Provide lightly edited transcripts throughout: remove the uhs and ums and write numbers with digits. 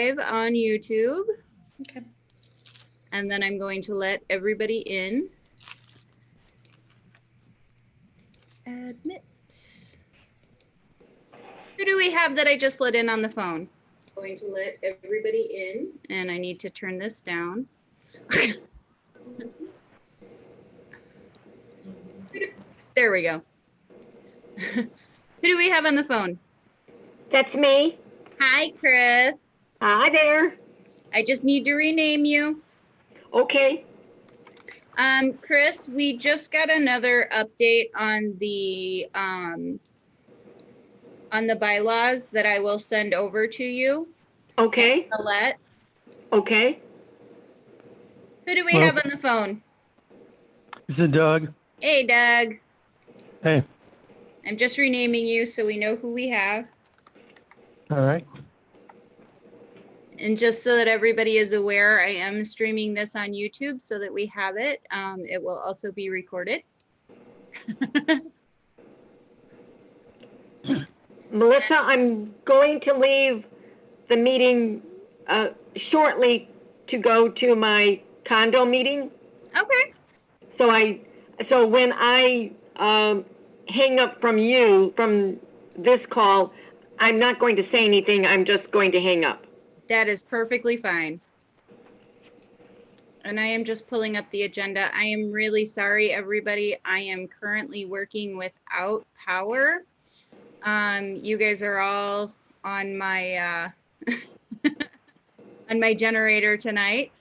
live on YouTube. Okay. And then I'm going to let everybody in. Admit. Who do we have that I just let in on the phone? Going to let everybody in, and I need to turn this down. There we go. Who do we have on the phone? That's me. Hi, Chris. Hi there. I just need to rename you. Okay. Chris, we just got another update on the bylaws that I will send over to you. Okay. Alette. Okay. Who do we have on the phone? This is Doug. Hey, Doug. Hey. I'm just renaming you so we know who we have. All right. And just so that everybody is aware, I am streaming this on YouTube so that we have it. It will also be recorded. Melissa, I'm going to leave the meeting shortly to go to my condo meeting. Okay. So when I hang up from you, from this call, I'm not going to say anything. I'm just going to hang up. That is perfectly fine. And I am just pulling up the agenda. I am really sorry, everybody. I am currently working without power. You guys are all on my on my generator tonight.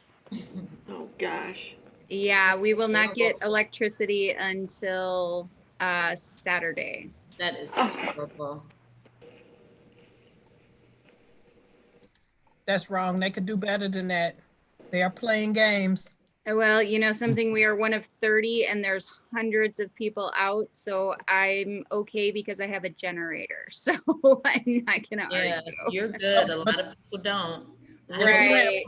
Oh gosh. Yeah, we will not get electricity until Saturday. That is terrible. That's wrong. They could do better than that. They are playing games. Well, you know something, we are one of 30 and there's hundreds of people out. So I'm okay because I have a generator. So I'm not gonna argue. You're good. A lot of people don't. Right.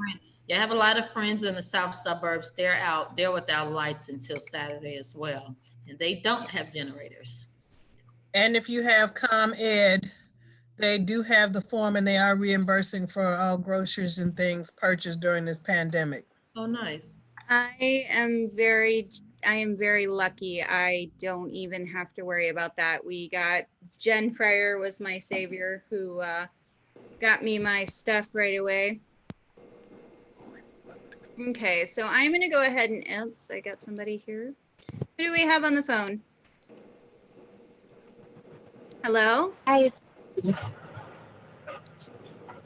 You have a lot of friends in the south suburbs. They're without lights until Saturday as well. And they don't have generators. And if you have ComEd, they do have the form and they are reimbursing for all groceries and things purchased during this pandemic. Oh, nice. I am very lucky. I don't even have to worry about that. We got Jen Fryer was my savior who got me my stuff right away. Okay, so I'm gonna go ahead and, oops, I got somebody here. Who do we have on the phone? Hello? Hi.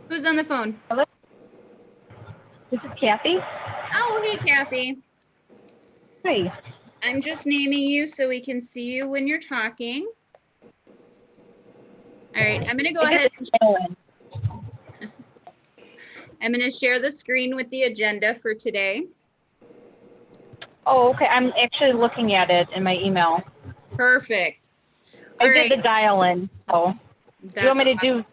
Who's on the phone? Hello. This is Kathy. Oh, hey, Kathy. Hi. I'm just naming you so we can see you when you're talking. All right, I'm gonna go ahead. I'm gonna share the screen with the agenda for today. Oh, okay. I'm actually looking at it in my email. Perfect. I did the dial-in. So, do you want me to do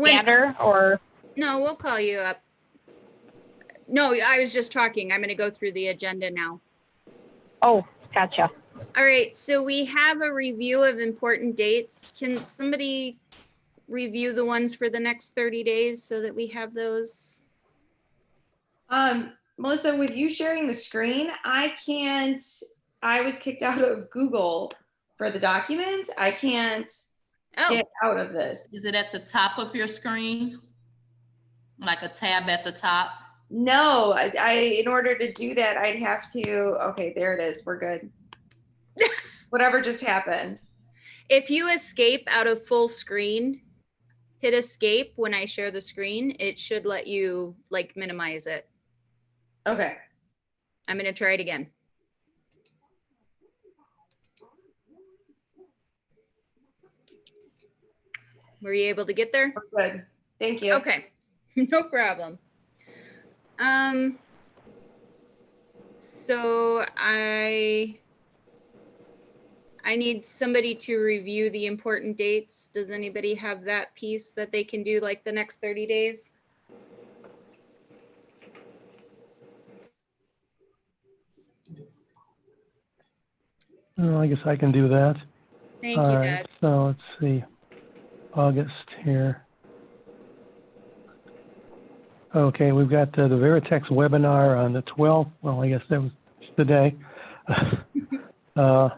gather or? No, we'll call you up. No, I was just talking. I'm going to go through the agenda now. Oh, gotcha. All right. So we have a review of important dates. Can somebody review the ones for the next 30 days so that we have those? Melissa, with you sharing the screen, I was kicked out of Google for the document. I can't get out of this. Is it at the top of your screen? Like a tab at the top? No, in order to do that, I'd have to, okay, there it is. We're good. Whatever just happened. If you escape out of full screen, hit escape when I share the screen, it should let you like minimize it. Okay. I'm going to try it again. Were you able to get there? We're good. Thank you. Okay. No problem. So I need somebody to review the important dates. Does anybody have that piece that they can do like the next 30 days? Well, I guess I can do that. Thank you, Dad. So let's see. August here. Okay, we've got the Veritex webinar on the 12th. Well, I guess that was today. The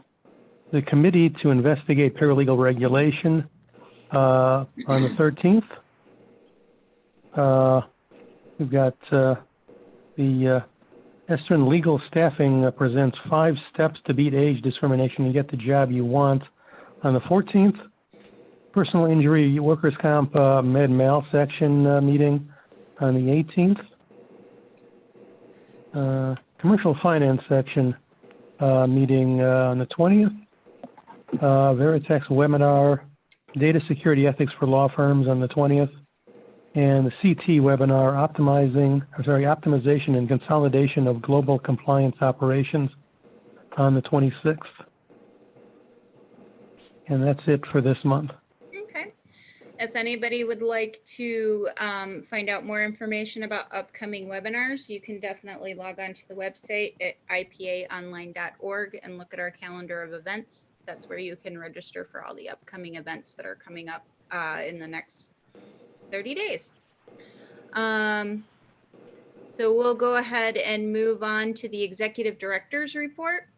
committee to investigate paralegal regulation on the 13th. We've got the Eastern Legal Staffing presents 5 steps to beat age discrimination and get the job you want on the 14th. Personal injury workers' comp med-mal section meeting on the 18th. Commercial finance section meeting on the 20th. Veritex webinar, data security ethics for law firms on the 20th. And the CT webinar, optimization and consolidation of global compliance operations on the 26th. And that's it for this month. Okay. If anybody would like to find out more information about upcoming webinars, you can definitely log on to the website at ipaonline.org and look at our calendar of events. That's where you can register for all the upcoming events that are coming up in the next 30 days. So we'll go ahead and move on to the executive director's report.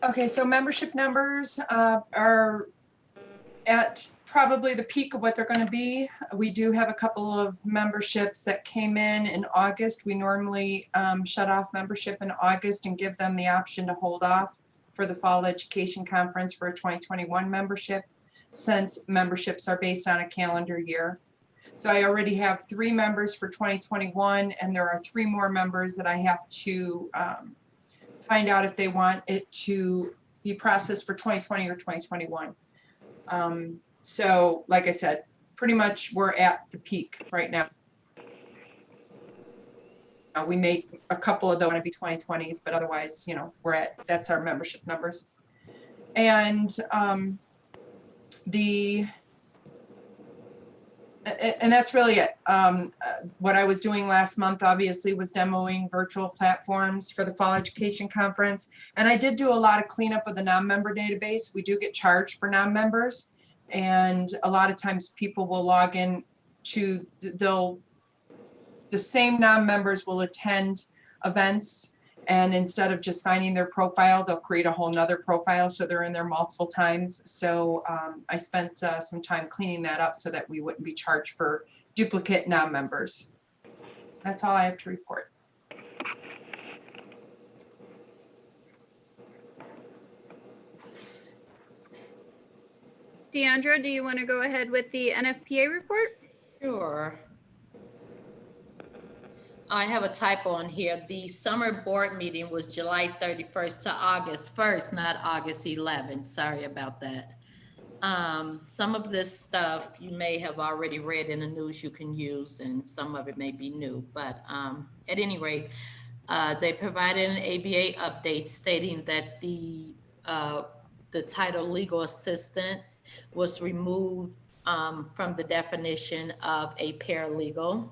Okay, so membership numbers are at probably the peak of what they're going to be. We do have a couple of memberships that came in August. We normally shut off membership in August and give them the option to hold off for the Fall Education Conference for a 2021 membership, since memberships are based on a calendar year. So I already have 3 members for 2021, and there are 3 more members that I have to find out if they want it to be processed for 2020 or 2021. So like I said, pretty much we're at the peak right now. We may a couple of those want to be 2020s, but otherwise, you know, that's our membership numbers. And and that's really it. What I was doing last month, obviously, was demoing virtual platforms for the Fall Education Conference. And I did do a lot of cleanup of the non-member database. We do get charged for non-members. And a lot of times people will log in to, the same non-members will attend events. And instead of just finding their profile, they'll create a whole nother profile. So they're in there multiple times. So I spent some time cleaning that up so that we wouldn't be charged for duplicate non-members. That's all I have to report. Deandra, do you want to go ahead with the NFPA report? Sure. I have a typo on here. The summer board meeting was July 31st to August 1st, not August 11th. Sorry about that. Some of this stuff you may have already read in the news you can use, and some of it may be new, but at any rate, they provided an ABA update stating that the title legal assistant was removed from the definition of a paralegal.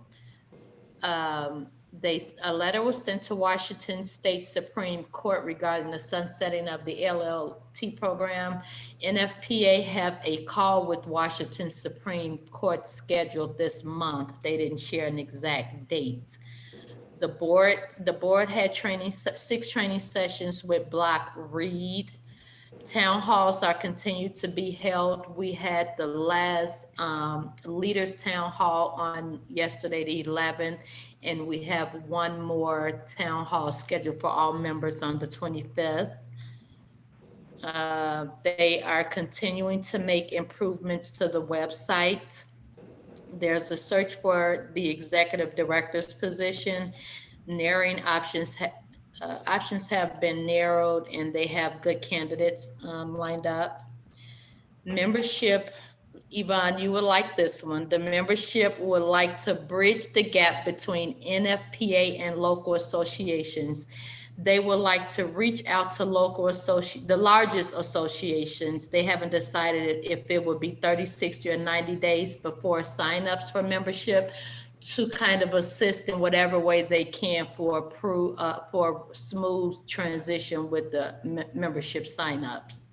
A letter was sent to Washington State Supreme Court regarding the sunsetting of the LLT program. NFPA have a call with Washington Supreme Court scheduled this month. They didn't share an exact date. The board had 6 training sessions with Block Reed. Town halls are continued to be held. We had the last leaders town hall on yesterday, the 11th, and we have one more town hall scheduled for all members on the 25th. They are continuing to make improvements to the website. There's a search for the executive director's position. Narrowing options have been narrowed, and they have good candidates lined up. Membership, Yvonne, you would like this one. The membership would like to bridge the gap between NFPA and local associations. They would like to reach out to the largest associations. They haven't decided if it would be 30, 60, or 90 days before signups for membership, to kind of assist in whatever way they can for smooth transition with the membership signups.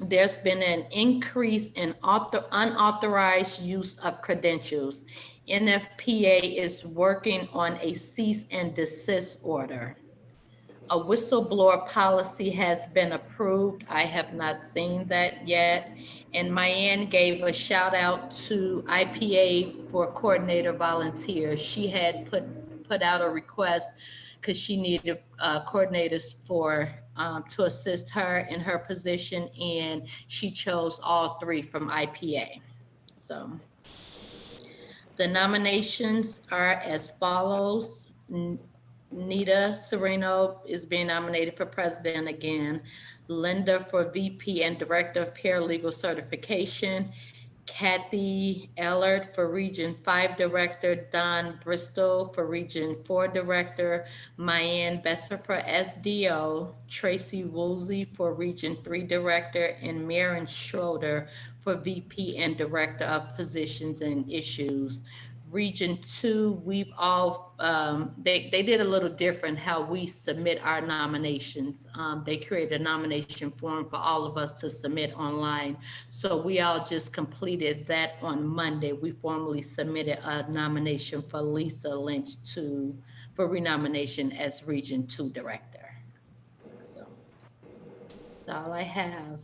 there's been an increase in unauthorized use of credentials. NFPA is working on a cease and desist order. A whistleblower policy has been approved. I have not seen that yet. And Mayanne gave a shout out to IPA for coordinator volunteers. She had put out a request because she needed coordinators for to assist her in her position, and she chose all 3 from IPA. So the nominations are as follows. Nita Sereno is being nominated for president again. Linda for VP and Director of Paralegal Certification. Kathy Ellard for Region 5 Director. Don Bristol for Region 4 Director. Mayanne Besser for SDO. Tracy Woolsey for Region 3 Director. And Maren Schroeder for VP and Director of Positions and Issues. Region 2, we've all, they did a little different how we submit our nominations. They created a nomination form for all of us to submit online. So we all just completed that on Monday. We formally submitted a nomination for Lisa Lynch for renomination as Region 2 Director. So that's all I have.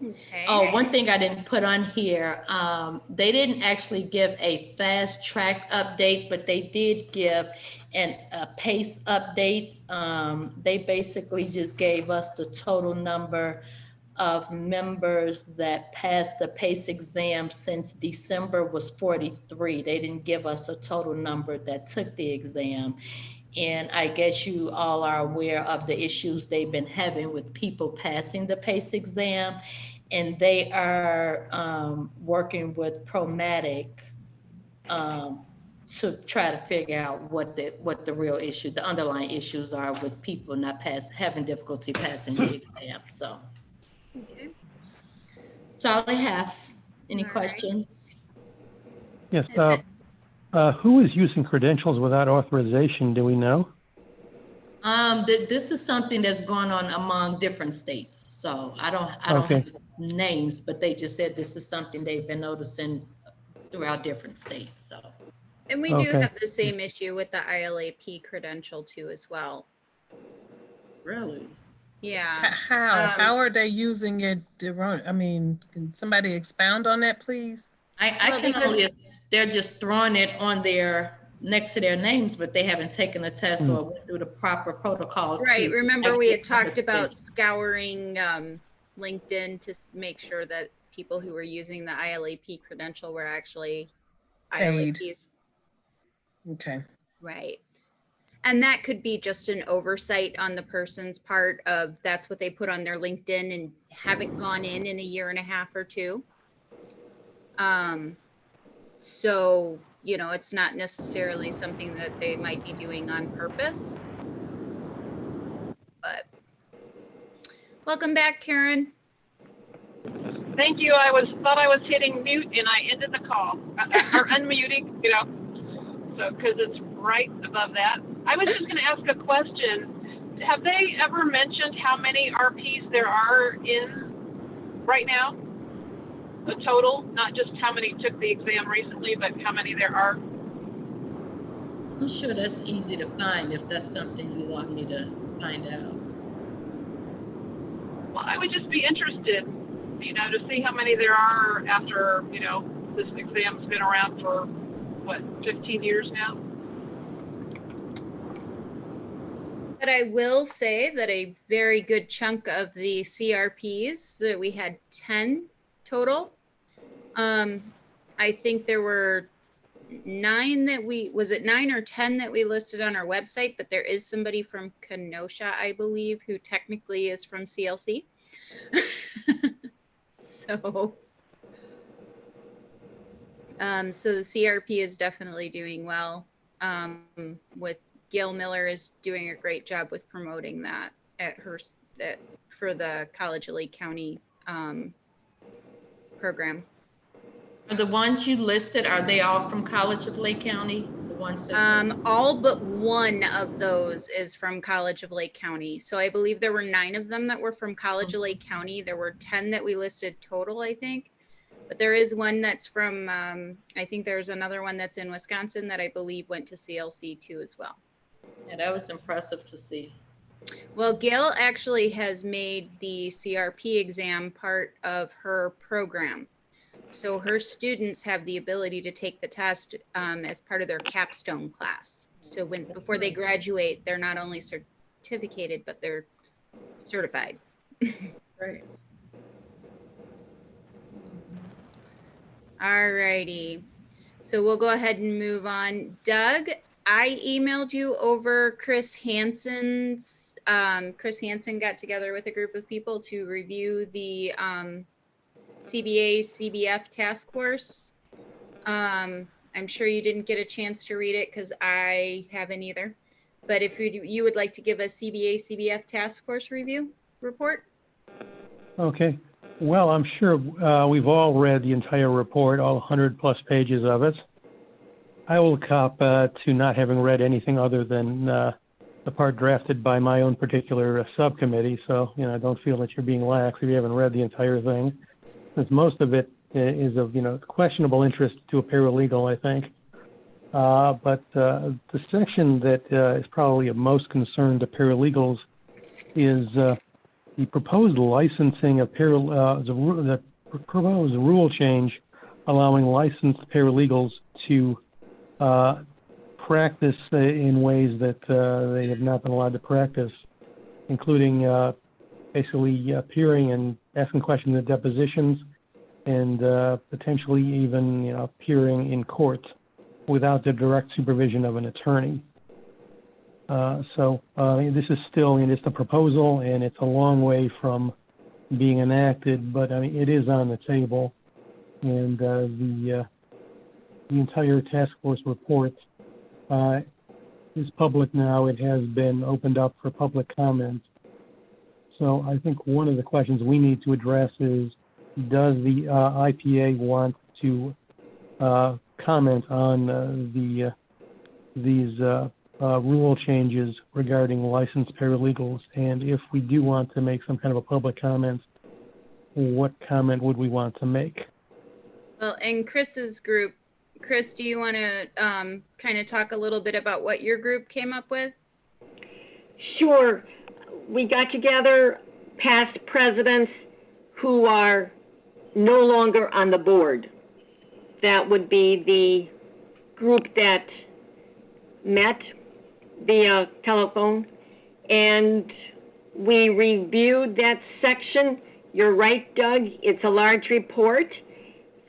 Okay. Oh, one thing I didn't put on here, they didn't actually give a fast track update, but they did give a PACE update. They basically just gave us the total number of members that passed the PACE exam since December was 43. They didn't give us a total number that took the exam. And I guess you all are aware of the issues they've been having with people passing the PACE exam. And they are working with Promatic to try to figure out what the real issue, the underlying issues are with people not having difficulty passing the exam. So Okay. that's all I have. Any All right. questions? Yes. Who is using credentials without authorization? Do we know? This is something that's going on among different states. So I don't Okay. have names, but they just said this is something they've been noticing throughout different states. So And we do Okay. have the same issue with the ILAP credential too as well. really, Yeah. How are they using it? I mean, can somebody expound on that, please? I Well, can because- only, they're just throwing it on next to their names, but they haven't taken a test or went through the proper protocol. Right. to Remember we had actually talked about credential. scouring LinkedIn to make sure that people who were using the ILAP credential were actually Paid. ILAPs. Okay. Right. And that could be just an oversight on the person's part of that's what they put on their LinkedIn and haven't gone in a year and a half or 2. So, you know, it's not necessarily something that they might be doing on purpose. But welcome back, Karen. Thank you. I thought I was hitting mute and I ended the call or unmuting, you know, so because it's right above that. I was just going to ask a question. Have they ever mentioned how many RPs there are in right now? The total, not just how many took the exam recently, but how many there are? I'm sure that's easy to find if that's something you want me to find out. Well, I would just be interested, you know, to see how many there are after, you know, this exam's been around for, what, 15 years now? But I will say that a very good chunk of the CRPs, that we had 10 total. I think there were 9 was it 9 or 10 that we listed on our website, but there is somebody from Kenosha, I believe, who technically is from CLC. So the CRP is definitely doing well. With Gail Miller is doing a great job with promoting that for the College of Lake County program. Are the ones you listed, are they all from College of Lake County? The All but one of those is from College of Lake County. So I believe there were 9 of them that were from College of Lake County. There were 10 that we listed total, I think. But there is one that's from, I think there's another one that's in Wisconsin that I believe went to CLC too as well. Yeah, that was impressive to see. Well, Gail actually has made the CRP exam part of her program. So her students have the ability to take the test as part of their capstone class. So before they graduate, they're not only certificated, but they're certified. Great. All righty. So we'll go ahead and move on. Doug, I emailed you over Chris Hansen's. Chris Hansen got together with a group of people to review the CBA CBF task force. I'm sure you didn't get a chance to read it because I haven't either. But if you would like to give a CBA CBF task force review report. Okay. Well, I'm sure we've all read the entire report, all 100+ pages of it. I will cop to not having read anything other than the part drafted by my own particular subcommittee. So, don't feel that you're being lax if you haven't read the entire thing, since most of it is of, questionable interest to a paralegal, I think. But the section that is probably of most concern to paralegals is the proposed licensing of the proposed rule change allowing licensed paralegals to practice in ways that they have not been allowed to practice, including basically appearing and asking questions at depositions and potentially even appearing in court without the direct supervision of an attorney. So this is still just a proposal, and it's a long way from being enacted, but it is on the table. And the entire task force report is public now. It has been opened up for public comment. So I think one of the questions we need to address is, does the IPA want to comment on these rule changes regarding licensed paralegals? And if we do want to make some kind of a public comment, what comment would we want to make? Well, in Chris's group, Chris, do you want to kind of talk a little bit about what your group came up with? Sure. We got together past presidents who are no longer on the board. That would be the group that met via telephone, and we reviewed that section. You're right, Doug, it's a large report,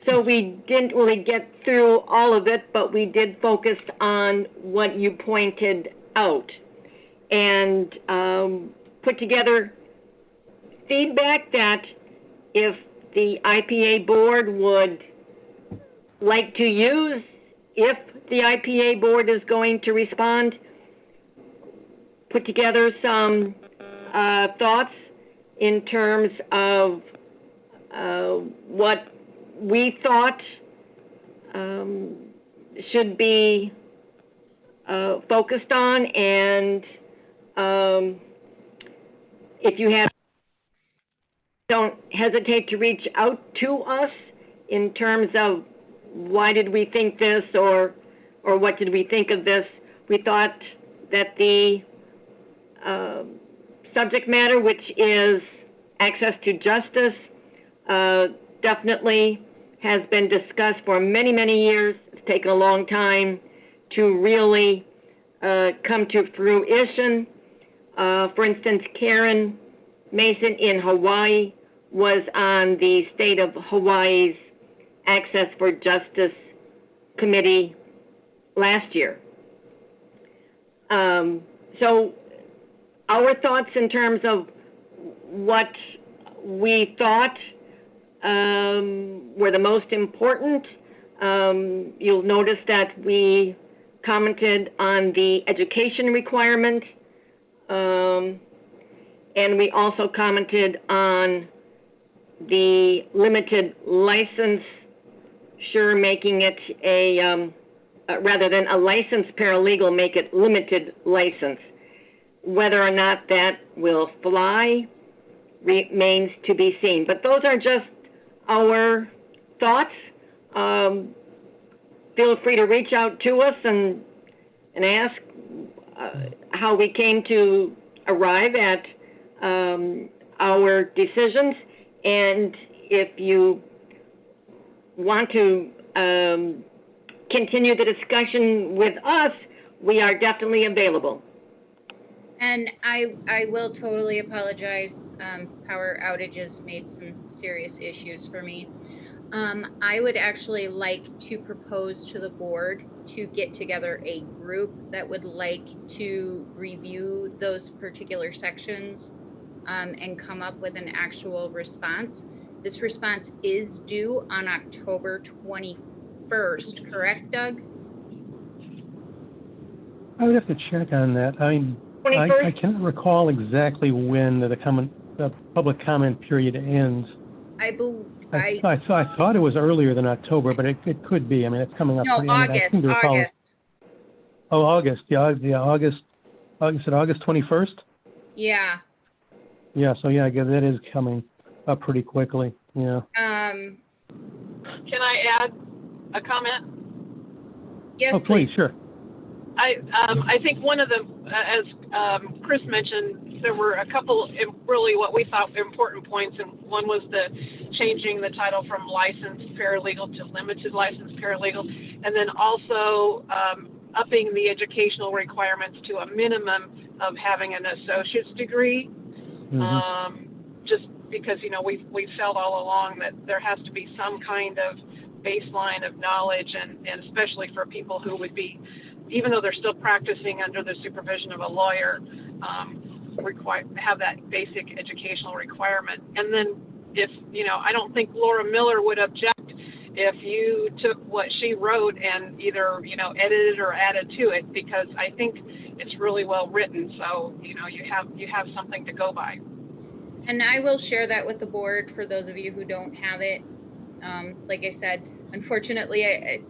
so we didn't really get through all of it, but we did focus on what you pointed out and put together feedback that if the IPA board would like to use, if the IPA board is going to respond, put together some thoughts in terms of what we thought should be focused on, and if you have, don't hesitate to reach out to us in terms of why did we think this, or what did we think of this. We thought that the subject matter, which is access to justice, definitely has been discussed for many, many years. It's taken a long time to really come to fruition. For instance, Karen Mason in Hawaii was on the state of Hawaii's Access for Justice Committee last year. So our thoughts in terms of what we thought were the most important, you'll notice that we commented on the education requirement, and we also commented on the limited license, making it a rather than a licensed paralegal, make it limited license. Whether or not that will fly remains to be seen. But those are just our thoughts. Feel free to reach out to us and ask how we came to arrive at our decisions. And if you want to continue the discussion with us, we are definitely available. And I will totally apologize. Power outages made some serious issues for me. I would actually like to propose to the board to get together a group that would like to review those particular sections and come up with an actual response. This response is due on October 21st, correct, Doug? I would have to check on that. I mean, I can't recall exactly when the public comment period ends. I thought it was earlier than October, but it could be. I mean, it's coming up. No, August. August. Oh, August. Yeah, August. You said August 21st? Yeah. Yeah. So yeah, I guess that is coming up pretty quickly. Yeah. Can I add a comment? Yes, please. Sure. I think one of the, as Chris mentioned, there were a couple really what we thought important points, and one was the changing the title from licensed paralegal to limited licensed paralegal, and then also upping the educational requirements to a minimum of having an associate's degree. Mm-hmm. Just because, you know, we've felt all along that there has to be some kind of baseline of knowledge, and especially for people who would be, even though they're still practicing under the supervision of a lawyer, have that basic educational requirement. And then if, you know, I don't think Laura Miller would object if you took what she wrote and either, you know, edited or added to it, because I think it's really well written. So, you know, you have something to go by. And I will share that with the board for those of you who don't have it. Like I said, unfortunately,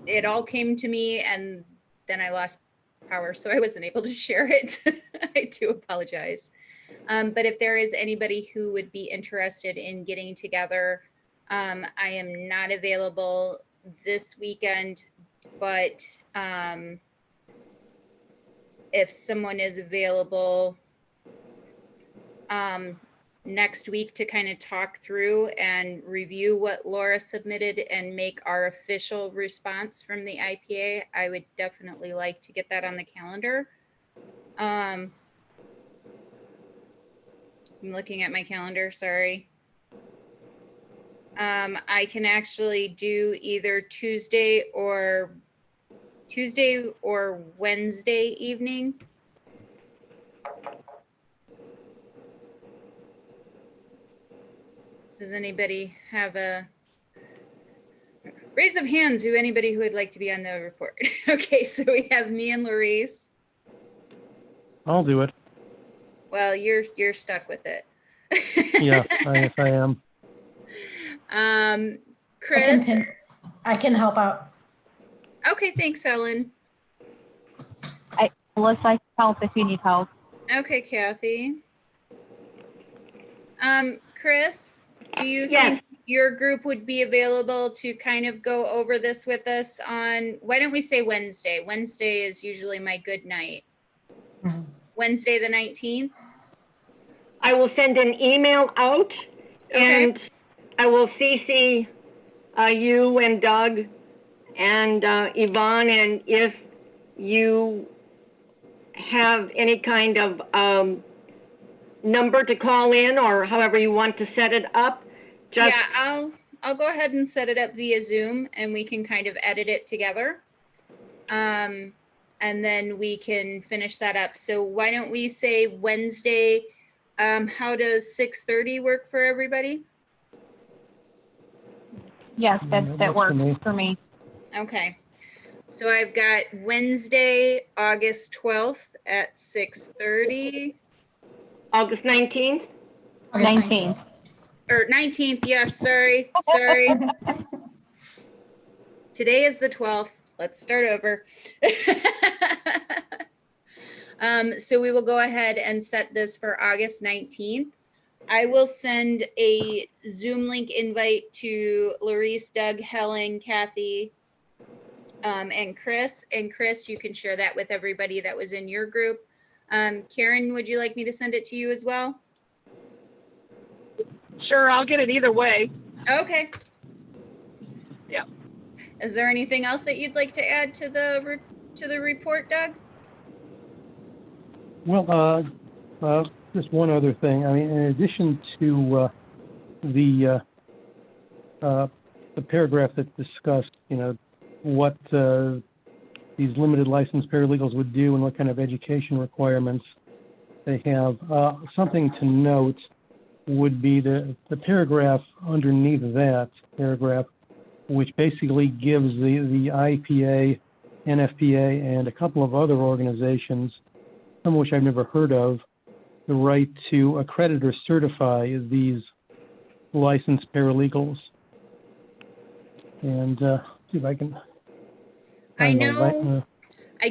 it all came to me and then I lost power, so I wasn't able to share it. I do apologize. But if there is anybody who would be interested in getting together, I am not available this weekend, but if someone is available next week to kind of talk through and review what Laura submitted and make our official response from the IPA, I would definitely like to get that on the calendar. I'm looking at my calendar, sorry. I can actually do either Tuesday or Wednesday evening. Does anybody have a raise of hands? Anybody who would like to be on the report? Okay, so we have me and Larice. I'll do it. Well, you're stuck with it. Yeah, I am. Chris. I can help out. Okay, thanks, Ellen. Melissa, I can help if you need help. Okay, Kathy. Chris, do you Yes. think your group would be available to kind of go over this with us on, why don't we say Wednesday? Wednesday is usually my good night. Mm-hmm. Wednesday the 19th? I will send an email out, Okay. and I will CC you and Doug and Yvonne, and if you have any kind of number to call in or however you want to set it up, just Yeah, I'll go ahead and set it up via Zoom and we can kind of edit it together. And then we can finish that up. So why don't we say Wednesday, how does 6:30 work for everybody? Yes, that that works works for me. for me. Okay. So I've got Wednesday, August 12th at 6:30. August 19th. August 19th. Or 19th, yes, sorry. Today is the 12th. let's start over. So we will go ahead and set this for August 19th. I will send a Zoom link invite to Larice, Doug, Helen, Kathy, and Chris. And Chris, you can share that with everybody that was in your group. Karen, would you like me to send it to you as well? Sure, I'll get it either way. Okay. Yeah. Is there anything else that you'd like to add to the report, Doug? Well, just one other thing. I mean, in addition to the paragraph that discussed, you know, what these limited licensed paralegals would do and what kind of education requirements they have, something to note would be the paragraph underneath that paragraph, which basically gives the IPA, NFPA, and a couple of other organizations, some of which I've never heard of, the right to accredit or certify these licensed paralegals. And see if I can. I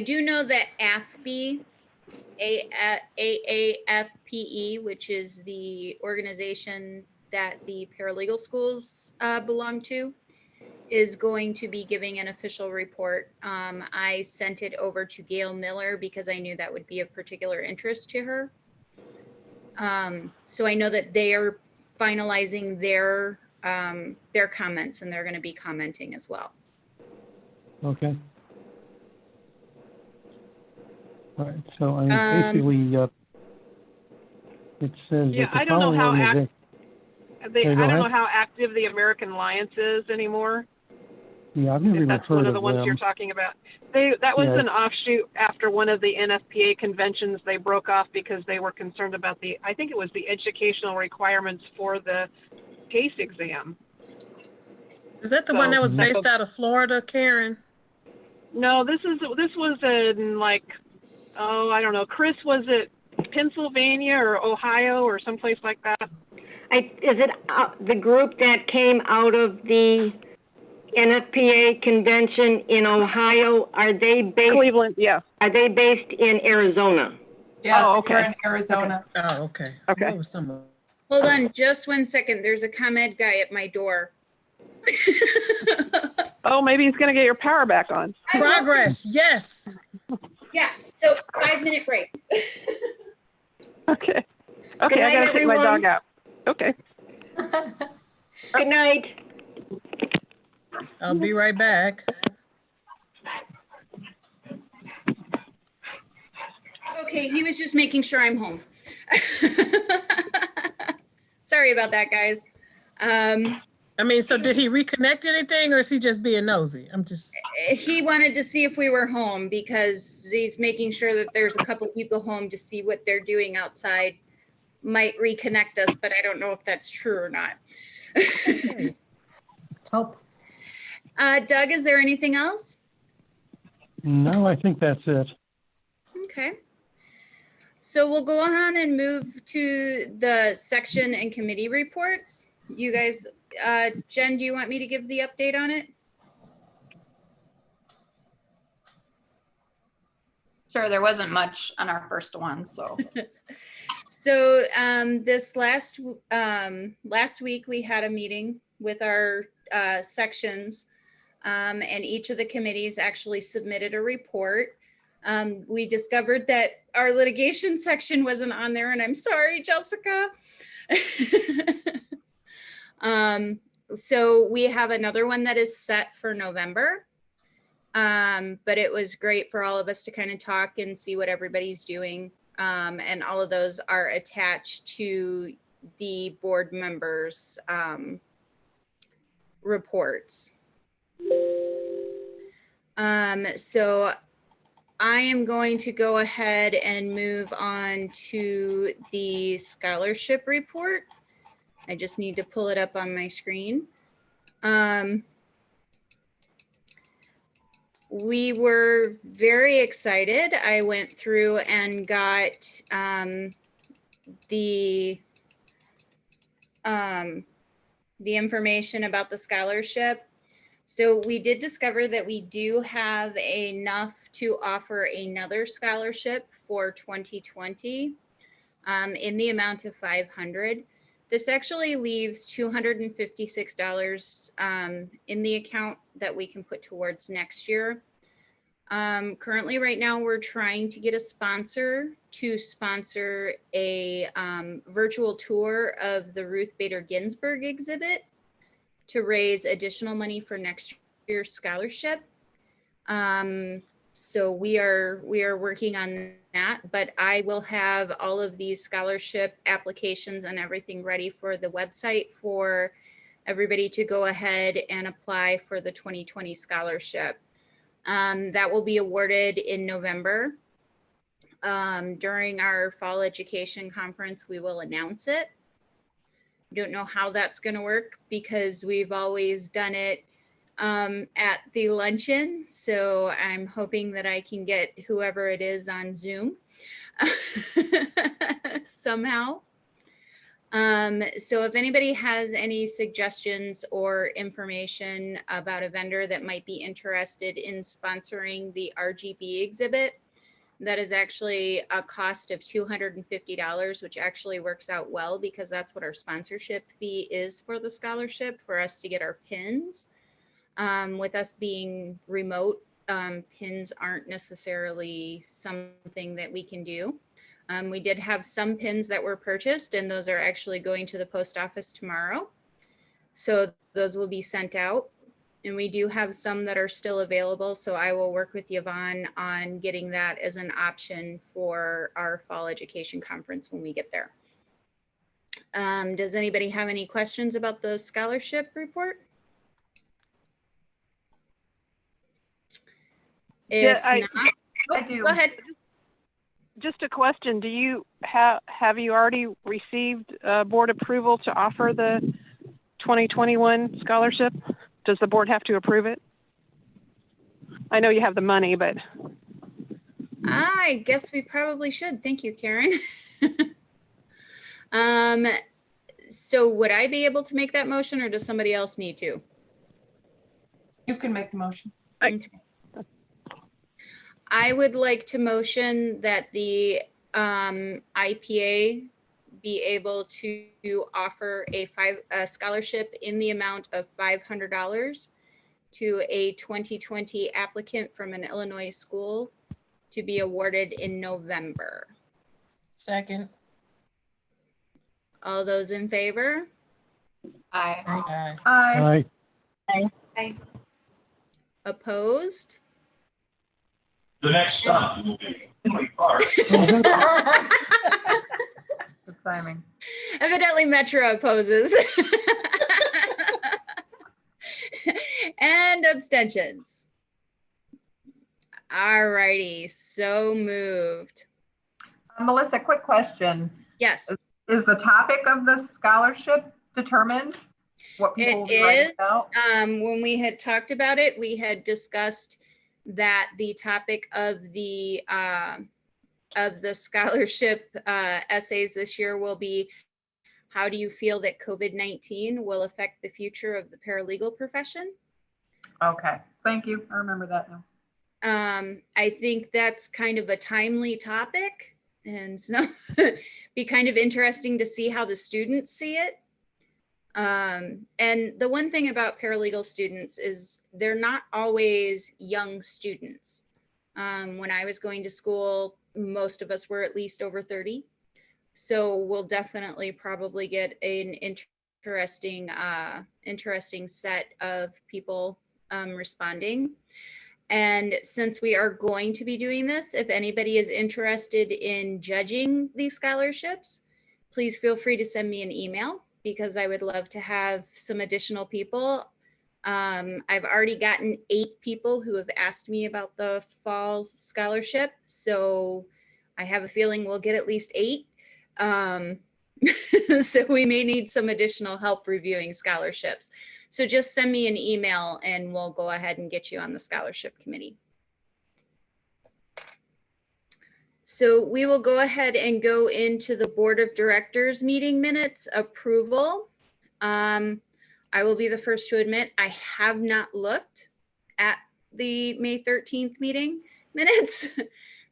do know that AFPE, AAFPE, which is the organization that the paralegal schools belong to, is going to be giving an official report. I sent it over to Gail Miller because I knew that would be of particular interest to her. So I know that they are finalizing their comments, and they're going to be commenting as well. Okay. All right. So I mean, basically, it says Yeah, that the I don't know following how organization. I don't know how active the American Alliance is anymore. Yeah, I've never If even that's heard one of of the ones them. you're talking about. That was Yeah. an offshoot after one of the NFPA conventions. They broke off because they were concerned about I think it was the educational requirements for the PACE exam. Is that the one that was Mhm. based out of Florida, Karen? No, this was in like, I don't know. Chris, was it Pennsylvania or Ohio or someplace like that? Is it the group that came out of the NFPA convention in Ohio? Are they based? Cleveland, yeah. Are they based in Arizona? Yeah, Oh, we're okay. in Arizona. Oh, okay. Okay. What was some- Hold on just 1 second. There's a ComEd guy at my door. Oh, maybe he's going to get your power back on. Progress, yes. Yeah, so 5-minute break. Okay. Good Okay, I night, got to take my everyone. dog out. Okay. Good night. I'll be right back. Okay, he was just making sure I'm home. Sorry about that, guys. I mean, so did he reconnect anything or is he just being nosy? I'm just, He wanted to see if we were home because he's making sure that there's a couple people home to see what they're doing outside. Might reconnect us, but I don't know if that's true or not. Hope. Doug, is there anything else? No, I think that's it. Okay. So we'll go on and move to the section and committee reports. You guys, Jen, do you want me to give the update on it? Sure, there wasn't much on our first one, so. So this last week, we had a meeting with our sections, and each of the committees actually submitted a report. We discovered that our litigation section wasn't on there, and I'm sorry, Jessica. So we have another one that is set for November. But it was great for all of us to kind of talk and see what everybody's doing. And all of those are attached to the board members' reports. So I am going to go ahead and move on to the scholarship report. I just need to pull it up on my screen. We were very excited. I went through and got the information about the scholarship. So we did discover that we do have enough to offer another scholarship for 2020 in the amount of $500. This actually leaves $256 in the account that we can put towards next year. Currently, right now, we're trying to get a sponsor to sponsor a virtual tour of the Ruth Bader Ginsburg exhibit to raise additional money for next year's scholarship. So we are working on that, but I will have all of these scholarship applications and everything ready for the website for everybody to go ahead and apply for the 2020 scholarship. That will be awarded in November. During our fall education conference, we will announce it. Don't know how that's going to work because we've always done it at the luncheon. So I'm hoping that I can get whoever it is on Zoom somehow. So if anybody has any suggestions or information about a vendor that might be interested in sponsoring the RGB exhibit, that is actually a cost of $250, which actually works out well because that's what our sponsorship fee is for the scholarship, for us to get our pins. With us being remote, pins aren't necessarily something that we can do. We did have some pins that were purchased, and those are actually going to the post office tomorrow. So those will be sent out. And we do have some that are still available. So I will work with Yvonne on getting that as an option for our fall education conference when we get there. Does anybody have any questions about the scholarship report? If I do. Go ahead. Just a question. Do you have you already received board approval to offer the 2021 scholarship? Does the board have to approve it? I know you have the money, but. I guess we probably should. Thank you, Karen. So would I be able to make that motion or does somebody else need to? You can make the motion. Okay. I would like to motion that the IPA be able to offer a scholarship in the amount of $500 to a 2020 applicant from an Illinois school to be awarded in November. Second. All those in favor? Aye. Aye. Aye. Aye. Opposed? The next stop will be Henley Park. Good timing. Evidently Metro opposes. And abstentions. All righty, so moved. Melissa, quick question. Yes. Is the topic of the scholarship determined? What people will be writing about? When we had talked about it, we had discussed that the topic of the scholarship essays this year will be, how do you feel that COVID-19 will affect the future of the paralegal profession? Okay, thank you. I remember that now. I think that's kind of a timely topic, and so be kind of interesting to see how the students see it. And the one thing about paralegal students is they're not always young students. When I was going to school, most of us were at least over 30. So we'll definitely probably get an interesting set of people responding. And since we are going to be doing this, if anybody is interested in judging these scholarships, please feel free to send me an email because I would love to have some additional people. I've already gotten 8 people who have asked me about the fall scholarship. So I have a feeling we'll get at least 8. So we may need some additional help reviewing scholarships. So just send me an email and we'll go ahead and get you on the scholarship committee. So we will go ahead and go into the Board of Directors meeting minutes approval. I will be the first to admit, I have not looked at the May 13th meeting minutes.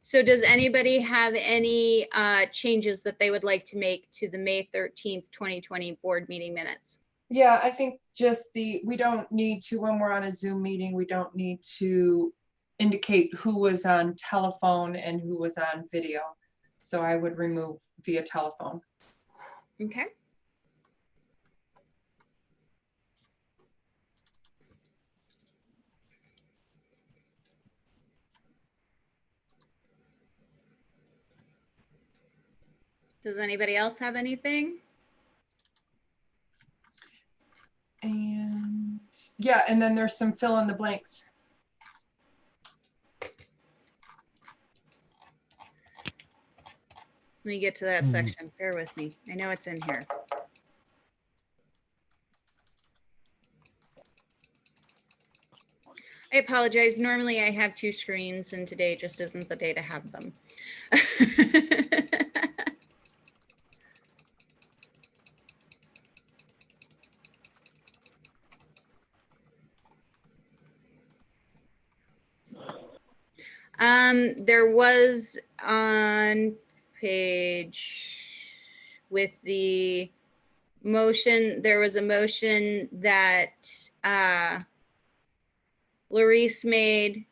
So does anybody have any changes that they would like to make to the May 13th, 2020 board meeting minutes? Yeah, I think just we don't need to, when we're on a Zoom meeting, we don't need to indicate who was on telephone and who was on video. So I would remove via telephone. Okay. Does anybody else have anything? And yeah, and then there's some fill in the blanks. Let me get to that section. Bear with me. I know it's in here. I apologize. Normally I have two screens and today just isn't the day to have them. There was on page with the motion, there was a motion that Larice made.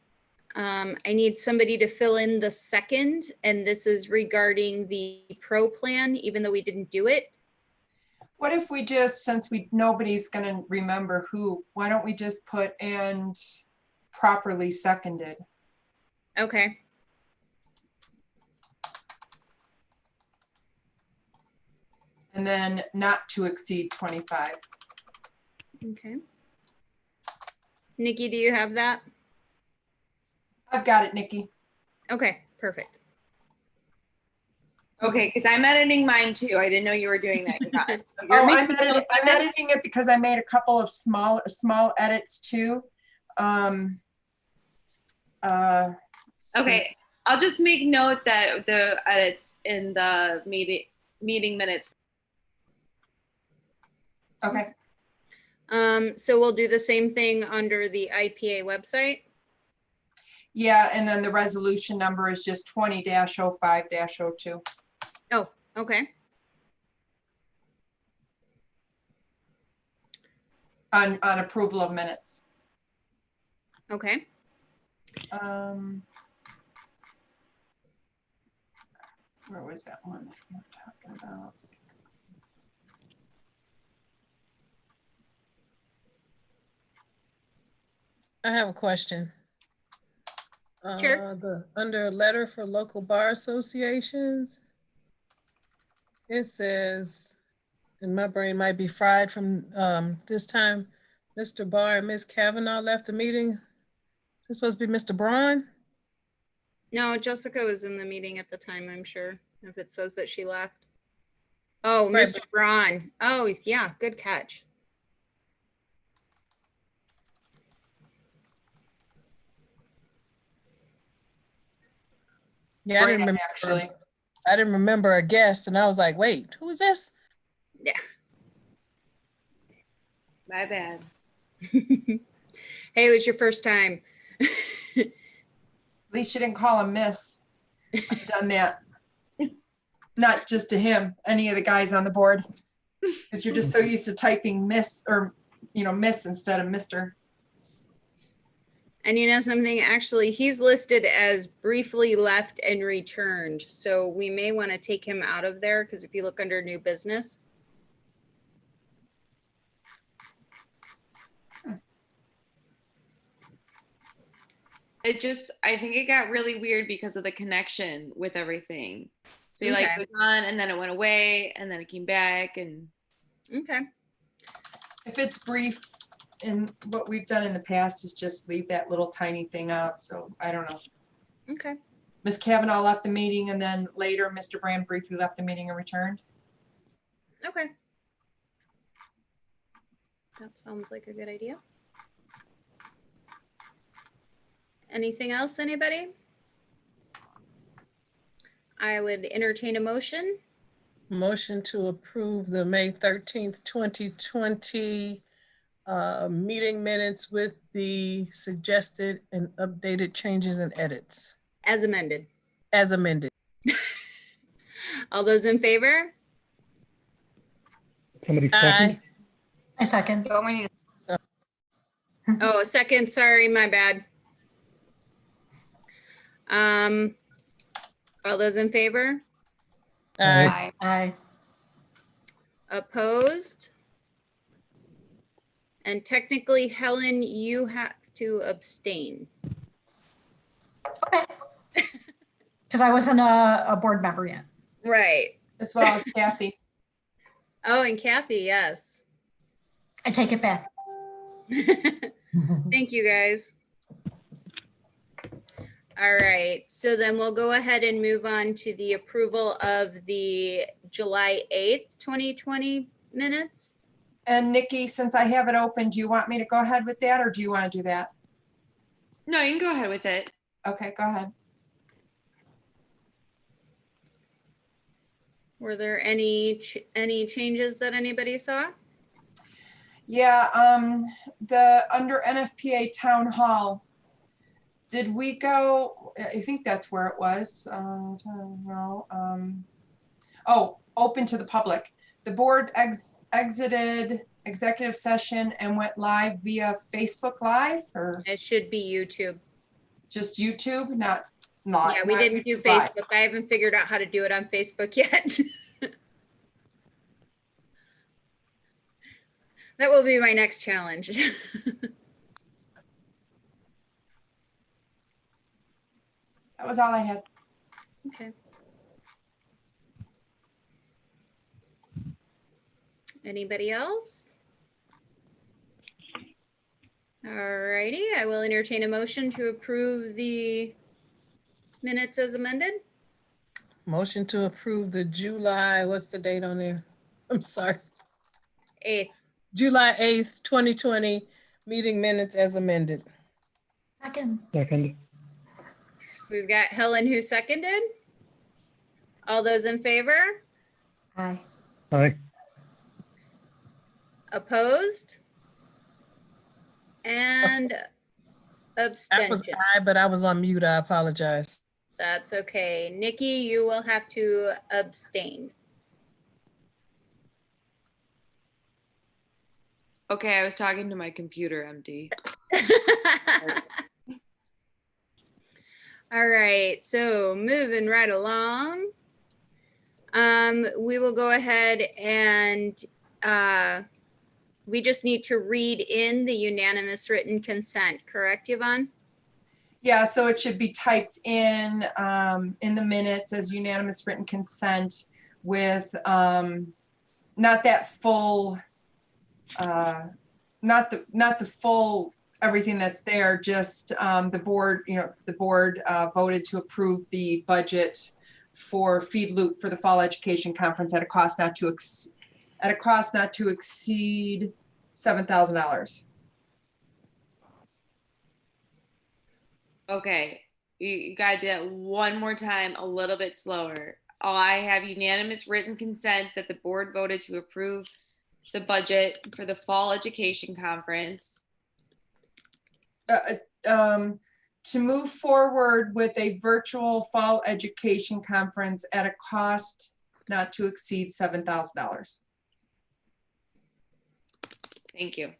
I need somebody to fill in the second, and this is regarding the pro plan, even though we didn't do it. What if we just, since nobody's gonna remember who, why don't we just put and properly seconded? Okay. And then not to exceed 25. Okay. Nikki, do you have that? I've got it, Nikki. Okay, perfect. Okay, because I'm editing mine too. I didn't know you were doing that. So Oh, I'm editing it because I made a couple of small edits too. Okay, I'll just make note that the edits in the meeting minutes. Okay. So we'll do the same thing under the IPA website. Yeah, and then the resolution number is just 20-05-02. Oh, okay. On approval of minutes. Okay. Where was that one that you were talking about? I have a question. Sure. Under letter for local bar associations, it says, and my brain might be fried from this time, Mr. Barr and Ms. Kavanaugh left the meeting. Is this supposed to be Mr. Braun? No, Jessica was in the meeting at the time, I'm sure, if it says that she left. Oh, Right, Mr. Braun. Oh, yeah, good catch. Yeah, I didn't remember. Actually. I didn't remember a guest, and I was like, wait, who is this? Yeah. My bad. Hey, it was your first time. At least you didn't call him Miss. I've done that. Not just to him, any of the guys on the board. Because you're just so used to typing Miss or, Miss instead of Mr. And you know something, actually, he's listed as briefly left and returned. So we may want to take him out of there because if you look under new business. I think it got really weird because of the connection with everything. So you Okay. was on and then it went away and then it came back and. Okay. If it's brief, and what we've done in the past is just leave that little tiny thing out. So I don't know. Okay. Ms. Kavanaugh left the meeting and then later Mr. Brand briefly left the meeting and returned. Okay. That sounds like a good idea. Anything else, anybody? I would entertain a motion. Motion to approve the May 13th, 2020 meeting minutes with the suggested and updated changes and edits As amended. as amended. All those in favor? Somebody Aye. second? I second. Oh, we need Oh, a second, sorry, my bad. All those in favor? Aye. I, Aye. Opposed? And technically, Helen, you have to abstain. Okay. Because I wasn't a board member yet. Right. As well as Kathy. Oh, and Kathy, yes. I take it back. Thank you, guys. All right, so then we'll go ahead and move on to the approval of the July 8th, 2020 minutes. And Nikki, since I have it open, do you want me to go ahead with that or do you want to do that? no, you can go ahead with it. Okay, go ahead. Were there any changes that anybody saw? Yeah, under NFPA Town Hall, did we go, I think that's where it was. Oh, open to the public. The board exited executive session and went live via Facebook Live or It should be YouTube. just YouTube, not Yeah, we not didn't do YouTube Live. Facebook. I haven't figured out how to do it on Facebook yet. That will be my next challenge. That was all I had. Okay. Anybody else? All righty, I will entertain a motion to approve the minutes as amended. Motion to approve the July, what's the date on there? I'm sorry. 8th. July 8th, 2020 meeting minutes as amended. Second. Second. We've got Helen who seconded. All those in favor? Aye. Aye. Opposed? And That was abstention. aye, but I was on mute. I apologize. That's okay. Nikki, you will have to abstain. Okay, I was talking to my computer, MD. All right, so moving right along. We will go ahead and we just need to read in the unanimous written consent, correct, Yvonne? Yeah, so it should be typed in the minutes as unanimous written consent with not that full, not the full everything that's there, just the board, the board voted to approve the budget for Feed Loop for the Fall Education Conference at a cost not to exceed $7,000. Okay, you gotta do that one more time, a little bit slower. I have unanimous written consent that the board voted to approve the budget for the Fall Education Conference. To move forward with a virtual Fall Education Conference at a cost not to exceed $7,000. Thank you.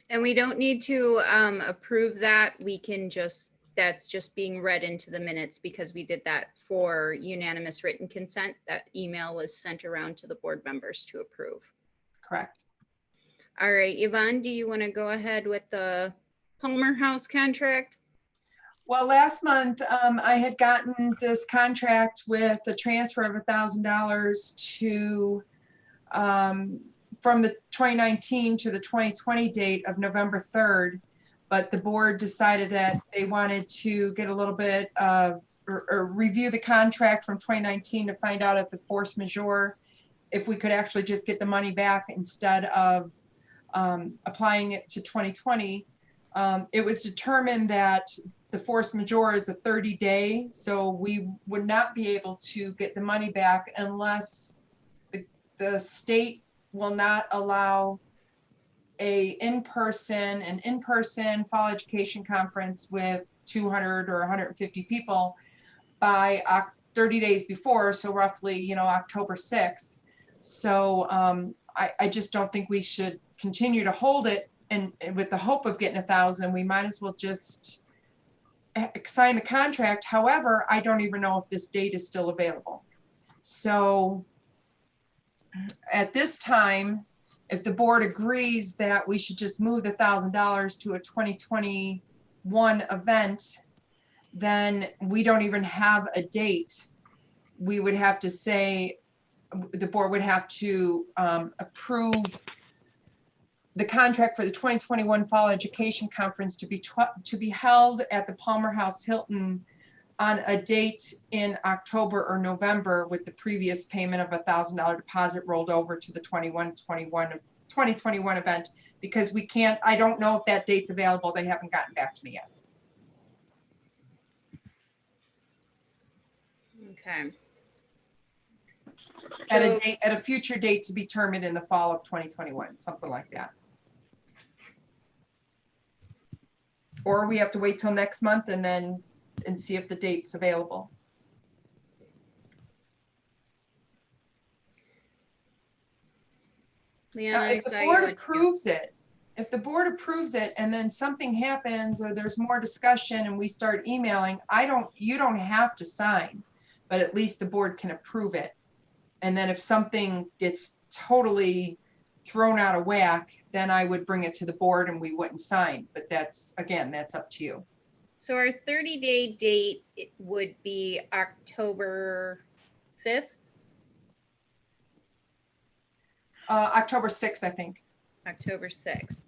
And we don't need to approve that. We can just, that's just being read into the minutes because we did that for unanimous written consent. That email was sent around to the board members to approve. Correct. All right, Yvonne, do you want to go ahead with the Palmer House contract? Well, last month I had gotten this contract with the transfer of $1,000 to from the 2019 to the 2020 date of November 3rd, but the board decided that they wanted to get a little bit of or review the contract from 2019 to find out if the force majeure, if we could actually just get the money back instead of applying it to 2020. It was determined that the force majeure is a 30-day, so we would not be able to get the money back unless the state will not allow an in-person fall education conference with 200 or 150 people by 30 days before, so roughly, you know, October 6th. So I just don't think we should continue to hold it and with the hope of getting 1,000. We might as well just sign the contract. However, I don't even know if this date is still available. So at this time, if the board agrees that we should just move the $1,000 to a 2021 event, then we don't even have a date. We would have to say, the board would have to approve the contract for the 2021 Fall Education Conference to be held at the Palmer House Hilton on a date in October or November, with the previous payment of $1,000 deposit rolled over to the 2021 event, because we can't, I don't know if that date's available. They haven't gotten back to me yet. Okay. At a future date to be determined in the fall of 2021, something like that. Or we have to wait till next month and see if the date's available. Leanna, If the board approves it and then something happens or there's more discussion and we start emailing, you don't have to sign, but at least the board can approve it. And then if something gets totally thrown out of whack, then I would bring it to the board and we wouldn't sign. But that's up to you. So our 30-day date would be October 5th? October 6th, I think. October 6th.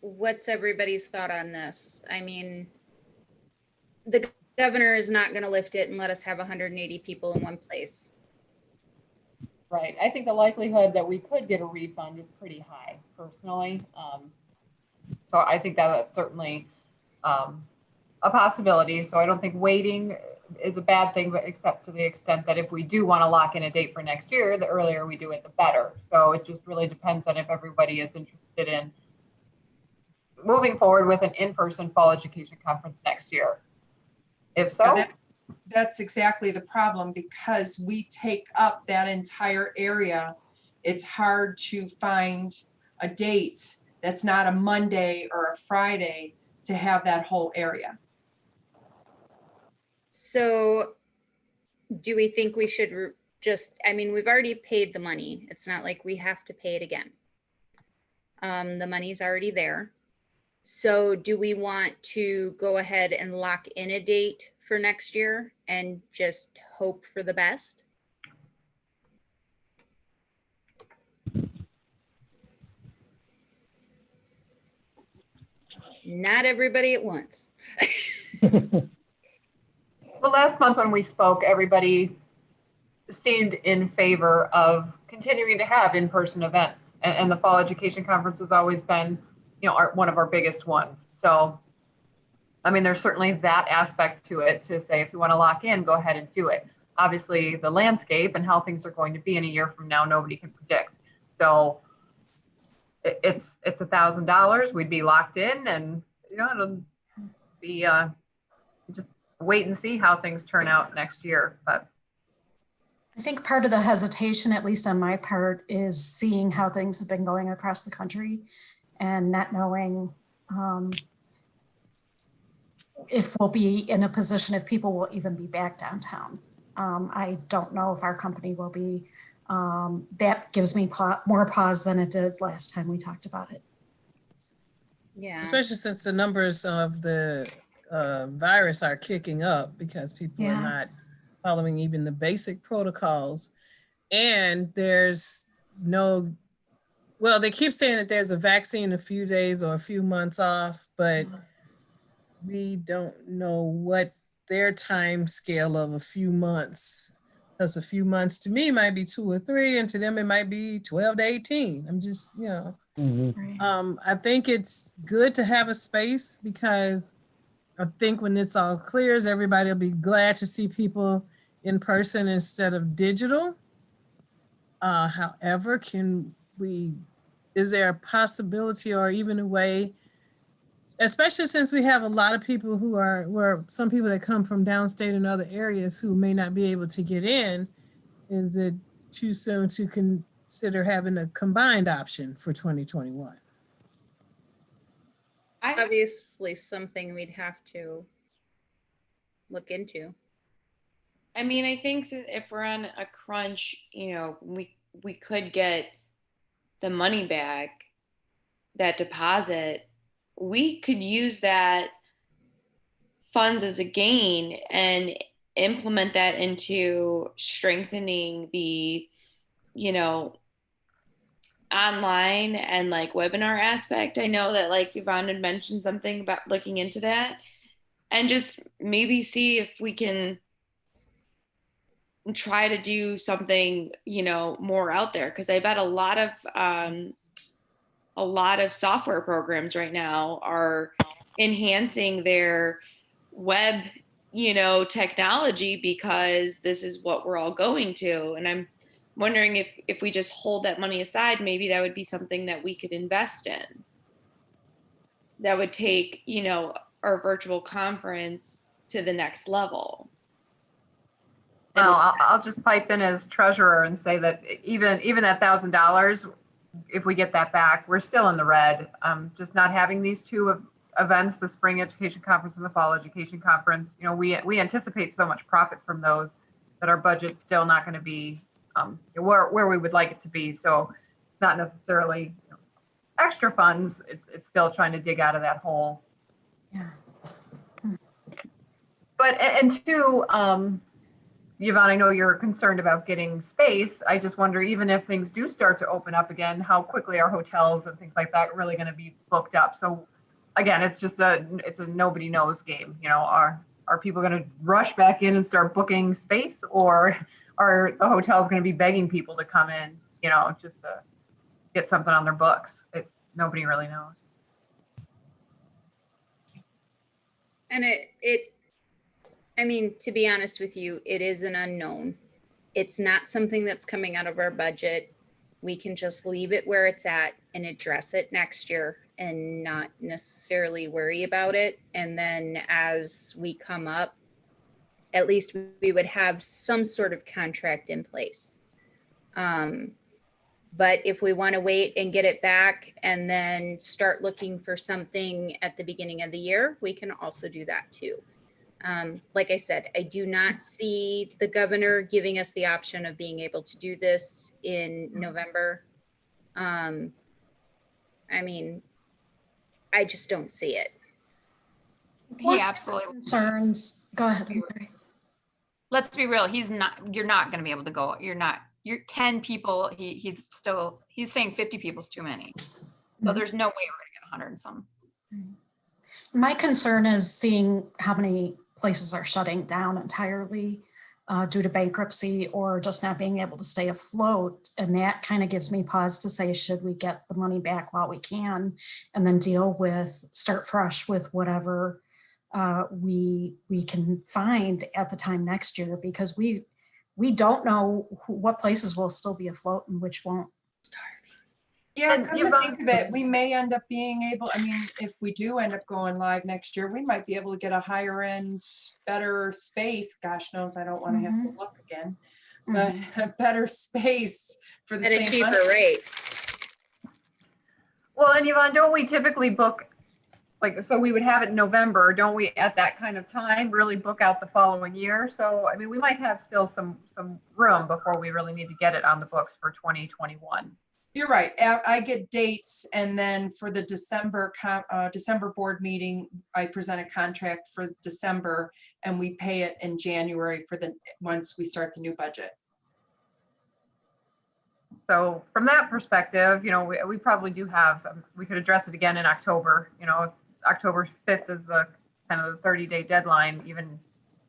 What's everybody's thought on this? I mean, the governor is not going to lift it and let us have 180 people in one place. Right. I think the likelihood that we could get a refund is pretty high, personally. So I think that's certainly a possibility. So I don't think waiting is a bad thing, but except to the extent that if we do want to lock in a date for next year, the earlier we do it, the better. So it just really depends on if everybody is interested in moving forward with an in-person fall education conference next year. If so, that's exactly the problem, because we take up that entire area. It's hard to find a date that's not a Monday or a Friday to have that whole area. So do we think we should I mean, we've already paid the money. It's not like we have to pay it again. The money's already there. So do we want to go ahead and lock in a date for next year and just hope for the best? Not everybody at once. Well, last month when we spoke, everybody seemed in favor of continuing to have in-person events, and the fall education conference has always been, you know, one of our biggest ones. So, I mean, there's certainly that aspect to it, to say if you want to lock in, go ahead and do it. Obviously, the landscape and how things are going to be in a year from now, nobody can predict. So it's $1,000. We'd be locked in, and you know, it'll be just wait and see how things turn out next year. But I think part of the hesitation, at least on my part, is seeing how things have been going across the country and not knowing if we'll be in a position, if people will even be back downtown. I don't know if our company will be. That gives me more pause than it did last time we talked about it. Yeah. Especially since the numbers of the virus are kicking up because people are not following even the basic protocols. And there's no, well, they keep saying that there's a vaccine a few days or a few months off, but we don't know what their time scale of a few months, because a few months to me might be 2 or 3, and to them it might be 12 to 18. I'm just, you know, I think it's good to have a space, because I think when it's all clears, everybody will be glad to see people in person instead of digital. However, is there a possibility or even a way, especially since we have a lot of people some people that come from downstate and other areas who may not be able to get in, is it too soon to consider having a combined option for 2021? Obviously, something we'd have to look into. I mean, I think if we're on a crunch, we could get the money back, that deposit. We could use that funds as a gain and implement that into strengthening the, online and like webinar aspect. I know that like Yvonne had mentioned something about looking into that, and just maybe see if we can try to do something, more out there. Cause I bet a lot of software programs right now are enhancing their web, technology, because this is what we're all going to. And I'm wondering if we just hold that money aside, maybe that would be something that we could invest in. That would take, our virtual conference to the next level. Well, I'll just pipe in as treasurer and say that even that $1,000, if we get that back, we're still in the red. Just not having these two events, the spring education conference and the fall education conference, we anticipate so much profit from those that our budget's still not going to be where we would like it to be. So it's not necessarily extra funds. It's still trying to dig out of that hole. Yeah. But and two, Yvonne, I know you're concerned about getting space. I just wonder, even if things do start to open up again, how quickly are hotels and things like that really going to be booked up? So again, it's a nobody knows game. Are people going to rush back in and start booking space, or are the hotels going to be begging people to come in, just to get something on their books? Nobody really knows. And I mean, to be honest with you, it is an unknown. It's not something that's coming out of our budget. We can just leave it where it's at and address it next year and not necessarily worry about it. And then as we come up, at least we would have some sort of contract in place. But if we want to wait and get it back and then start looking for something at the beginning of the year, we can also do that too. Like I said, I do not see the governor giving us the option of being able to do this in November. I mean, I just don't see it. He absolutely Concerns. Go ahead. I'm sorry. Let's be real. You're not going to be able to go. You're 10 people. He's saying 50 people is too many. So there's no way we're going to get 100 and some. My concern is seeing how many places are shutting down entirely due to bankruptcy or just not being able to stay afloat. And that kind of gives me pause to say, should we get the money back while we can, and then start fresh with whatever we can find at the time next year, because we don't know what places will still be afloat and which won't. Yeah, come to think of it, we may end up being able, if we do end up going live next year, we might be able to get a higher end, better space. Gosh knows, I don't want to have to look again, but a better space for the at same a cheaper money. rate. Well, and Yvonne, don't we typically book, so we would have it in November, don't we, at that kind of time, really book out the following year? So, we might have still some room before we really need to get it on the books for 2021. You're right. I get dates, and then for the December board meeting, I present a contract for December, and we pay it in January once we start the new budget. So from that perspective, we probably do have, we could address it again in October. October 5th is the kind of the 30-day deadline. Even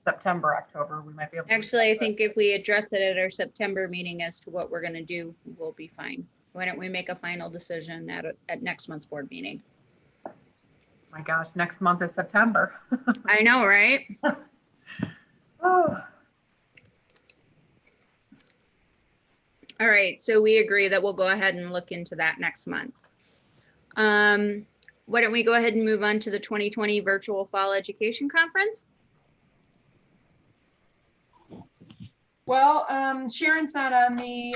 September, October, we might be able to. Actually, I think if we address it at our September meeting as to what we're going to do, we'll be fine. Why don't we make a final decision at next month's board meeting? My gosh, next month is September. I know, right? Oh. All right, so we agree that we'll go ahead and look into that next month. Why don't we go ahead and move on to the 2020 Virtual Fall Education Conference? Well, Sharon's not on the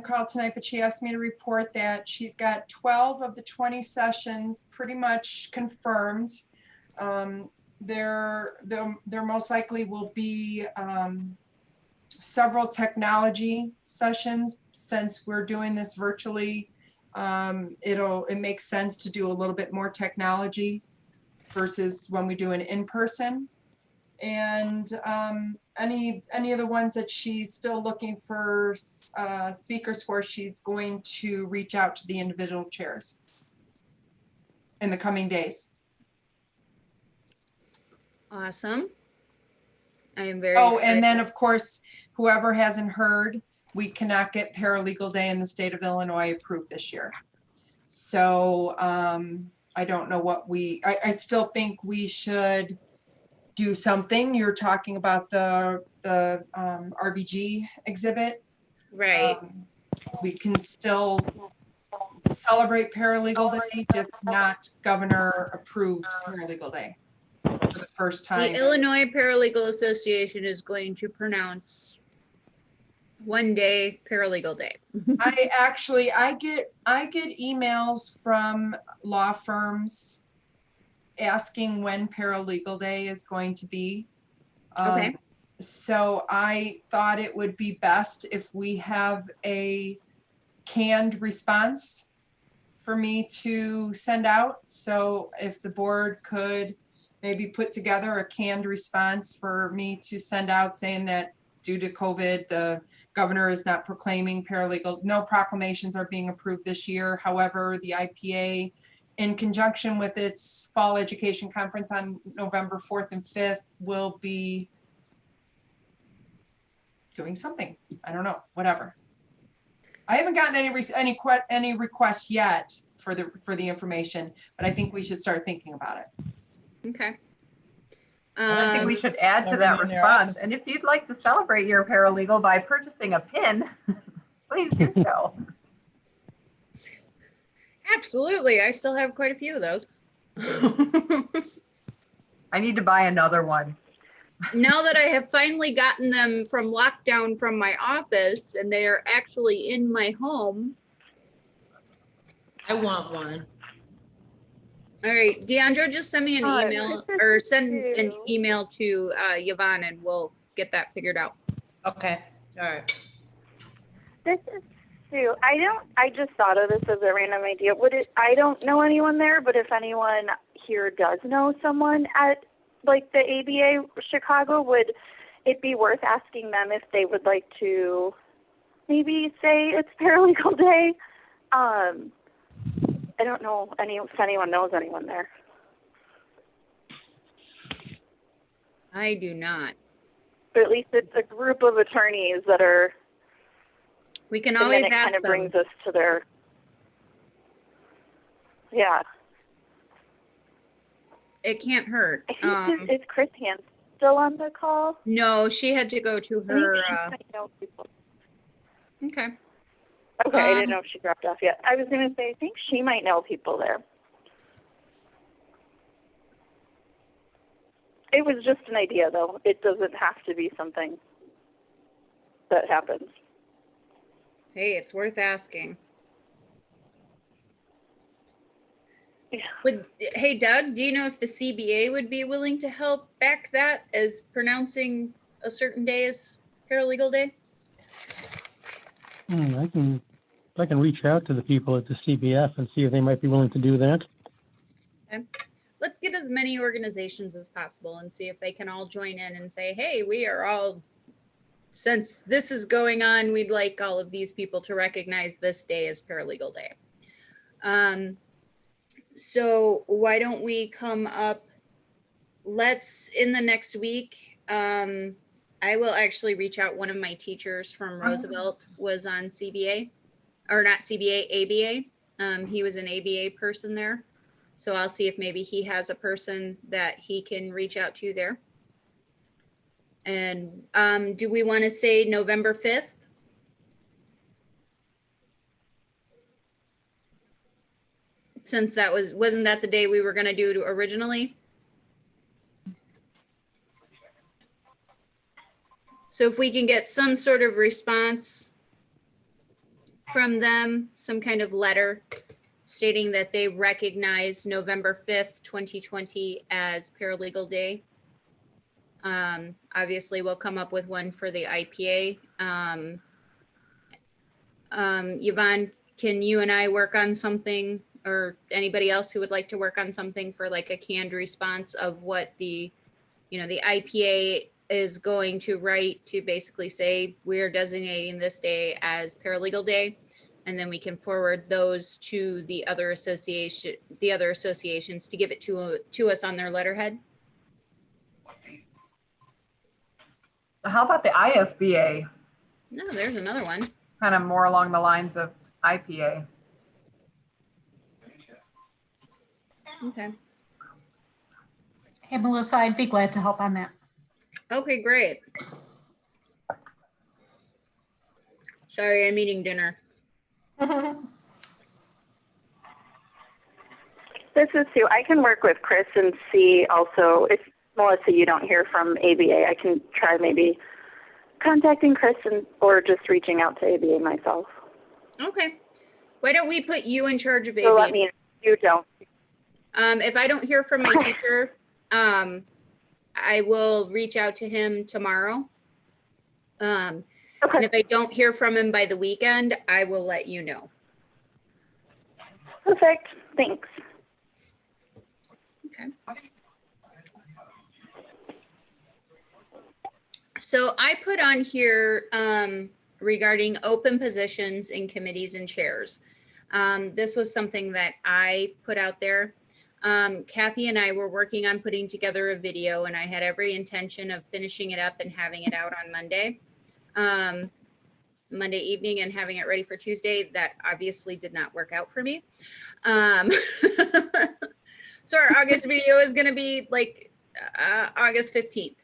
call tonight, but she asked me to report that she's got 12 of the 20 sessions pretty much confirmed. There most likely will be several technology sessions since we're doing this virtually. It makes sense to do a little bit more technology versus when we do an in-person. And any of the ones that she's still looking for speakers for, she's going to reach out to the individual chairs in the coming days. Awesome. I am very Oh, excited. and then of course, whoever hasn't heard, we cannot get paralegal day in the state of Illinois approved this year. So I don't know what I still think we should do something. You're talking about the RBG exhibit. Right. We can still celebrate paralegal day, just not governor approved paralegal day for the first time. The Illinois Paralegal Association is going to pronounce one day paralegal day. I get emails from law firms asking when paralegal day is going to be. Okay. So I thought it would be best if we have a canned response for me to send out. So if the board could maybe put together a canned response for me to send out saying that due to COVID, the governor is not proclaiming paralegal, no proclamations are being approved this year. However, the IPA, in conjunction with its fall education conference on November 4th and 5th, will be doing something. I don't know, whatever. I haven't gotten any requests yet for the information, but I think we should start thinking about it. Okay. And I think we should add to that response. And if you'd like to celebrate your paralegal by purchasing a pin, please do so. Absolutely. I still have quite a few of those. I need to buy another one. Now that I have finally gotten them from lockdown from my office and they are actually in my home. I want one. All right, Deandra, just send me an email or send an email to Yvonne and we'll get that figured out. Okay, all right. This is Sue. I just thought of this as a random idea. I don't know anyone there, but if anyone here does know someone at like the ABA Chicago, would it be worth asking them if they would like to maybe say it's paralegal day? I don't know if anyone knows anyone there. I do not. But at least it's a group of attorneys that are. We can always ask them. Kind of brings us to their. Yeah. It can't hurt. Is Chris Hans still on the call? No, she had to go to her. I know people. Okay. Okay, I didn't know if she dropped off yet. I was going to say, I think she might know people there. It was just an idea, though. It doesn't have to be something that happens. Hey, it's worth asking. Yeah. Hey, Doug, do you know if the CBA would be willing to help back that as pronouncing a certain day as paralegal day? I can reach out to the people at the CBF and see if they might be willing to do that. Okay. Let's get as many organizations as possible and see if they can all join in and say, hey, we are all, since this is going on, we'd like all of these people to recognize this day as paralegal day. So why don't we come up, in the next week, I will actually reach out. One of my teachers from Roosevelt was on CBA, or not CBA, ABA. He was an ABA person there. So I'll see if maybe he has a person that he can reach out to there. And do we want to say November 5th? Since wasn't that the day we were gonna do it originally? So if we can get some sort of response from them, some kind of letter stating that they recognize November 5th, 2020 as Paralegal Day. Obviously, we'll come up with one for the IPA. Yvonne, can you and I work on something, or anybody else who would like to work on something for like a canned response of what the IPA is going to write to basically say we're designating this day as Paralegal Day, and then we can forward those to the other associations to give it to us on their letterhead. How about the ISBA? No, there's another one. Kind of more along the lines of IPA. Okay. Hey, Melissa, I'd be glad to help on that. Okay, great. Sorry, I'm eating dinner. This is Sue. I can work with Chris and see also if, Melissa, you don't hear from ABA, I can try maybe contacting Chris or just reaching out to ABA myself. Okay. Why don't we put you in charge of ABA? So let me, you don't. If I don't hear from my teacher, I will reach out to him tomorrow. And if I don't hear from him by the weekend, I will let you know. Perfect. Thanks. Okay. So I put on here regarding open positions in committees and chairs. This was something that I put out there. Kathy and I were working on putting together a video, and I had every intention of finishing it up and having it out on Monday evening and having it ready for Tuesday. That obviously did not work out for me. So our August video is going to be like August 15th.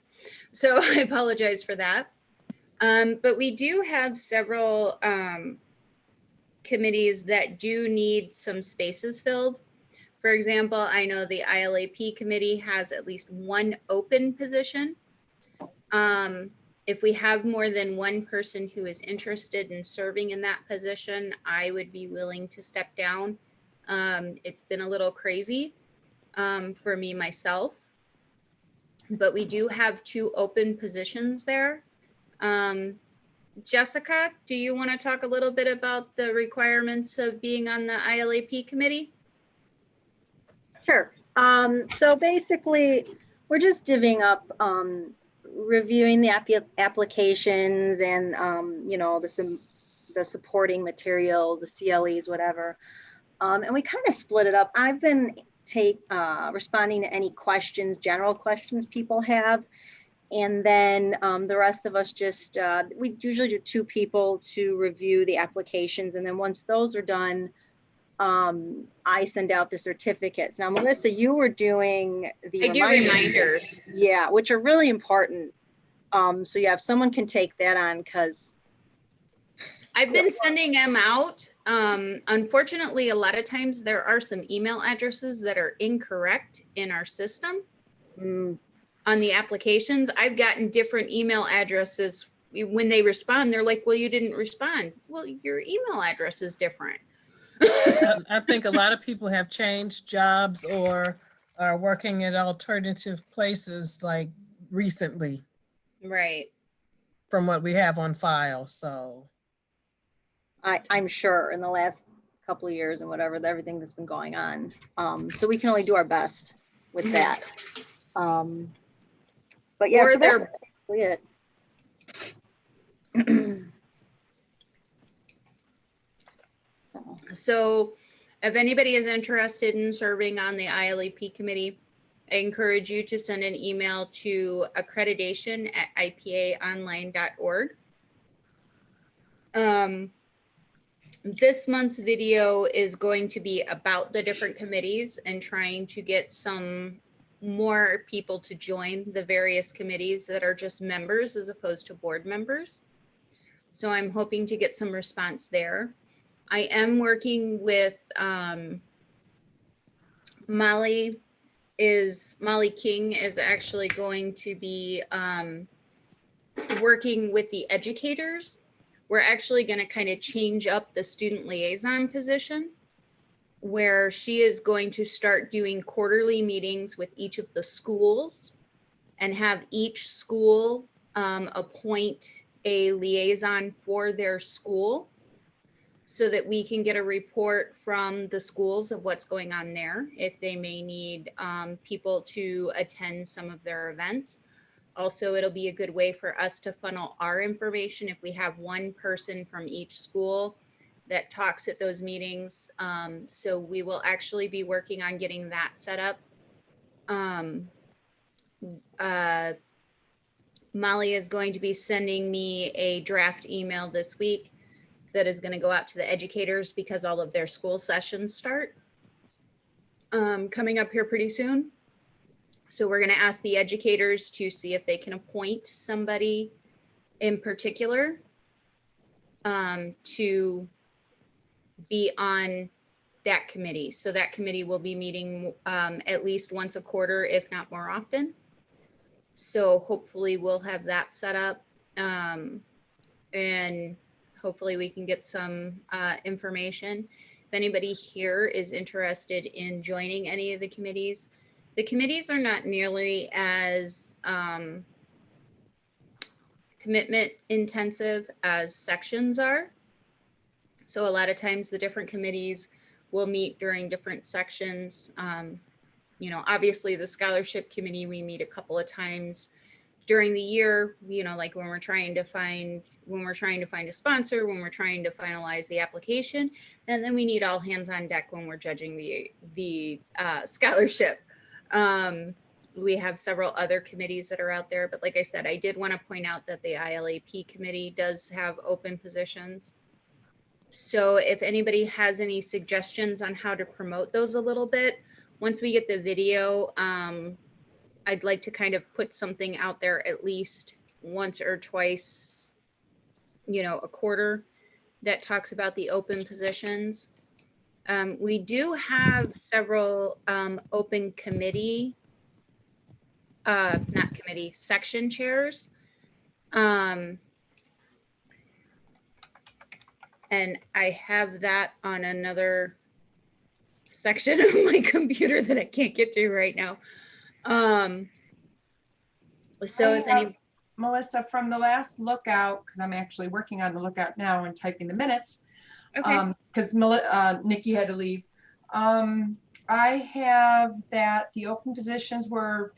So I apologize for that. But we do have several committees that do need some spaces filled. For example, I know the ILAP committee has at least one open position. If we have more than one person who is interested in serving in that position, I would be willing to step down. It's been a little crazy for me myself, but we do have two open positions there. Jessica, do you want to talk a little bit about the requirements of being on the ILAP committee? Sure. So basically, we're just divvying up, reviewing the applications and, you know, the supporting materials, the CLEs, whatever. And we kind of split it up. I've been responding to any questions, general questions people have. And then the rest of us just, we usually do 2 people to review the applications. And then once those are done, I send out the certificates. Now, Melissa, you were doing the reminders. Yeah, which are really important. So yeah, if someone can take that on, because I've been sending them out. Unfortunately, a lot of times there are some email addresses that are incorrect in our system on the applications. I've gotten different email addresses. When they respond, they're like, well, you didn't respond. Well, your email address is different. I think a lot of people have changed jobs or are working at alternative places like recently. Right. From what we have on file, so. I'm sure in the last couple of years and whatever, everything that's been going on. So we can only do our best with that. But yeah, so that's basically it. So if anybody is interested in serving on the ILAP committee, I encourage you to send an email to accreditation@ipaonline.org. This month's video is going to be about the different committees and trying to get some more people to join the various committees that are just members as opposed to board members. So I'm hoping to get some response there. I am working with Molly King is actually going to be working with the educators. We're actually going to kind of change up the student liaison position, where she is going to start doing quarterly meetings with each of the schools and have each school appoint a liaison for their school, so that we can get a report from the schools of what's going on there, if they may need people to attend some of their events. Also, it'll be a good way for us to funnel our information if we have one person from each school that talks at those meetings. So we will actually be working on getting that set up. Molly is going to be sending me a draft email this week that is going to go out to the educators, because all of their school sessions start coming up here pretty soon. So we're going to ask the educators to see if they can appoint somebody in particular to be on that committee. So that committee will be meeting at least once a quarter, if not more often. So hopefully we'll have that set up, and hopefully we can get some information. If anybody here is interested in joining any of the committees are not nearly as commitment intensive as sections are. So a lot of times the different committees will meet during different sections. You know, obviously the scholarship committee, we meet a couple of times during the year, you know, like when we're trying to find a sponsor, when we're trying to finalize the application, and then we need all hands on deck when we're judging the scholarship. We have several other committees that are out there, but like I said, I did want to point out that the ILAP committee does have open positions. So if anybody has any suggestions on how to promote those a little bit, once we get the video, I'd like to kind of put something out there at least once or twice, you know, a quarter, that talks about the open positions. We do have several open committee, not committee, section chairs. And I have that on another section of my computer that I can't get to right now. So if any, Melissa, from the last lookout, because I'm actually working on the lookout now and typing the minutes, because Nikki had to leave. I have that the open positions were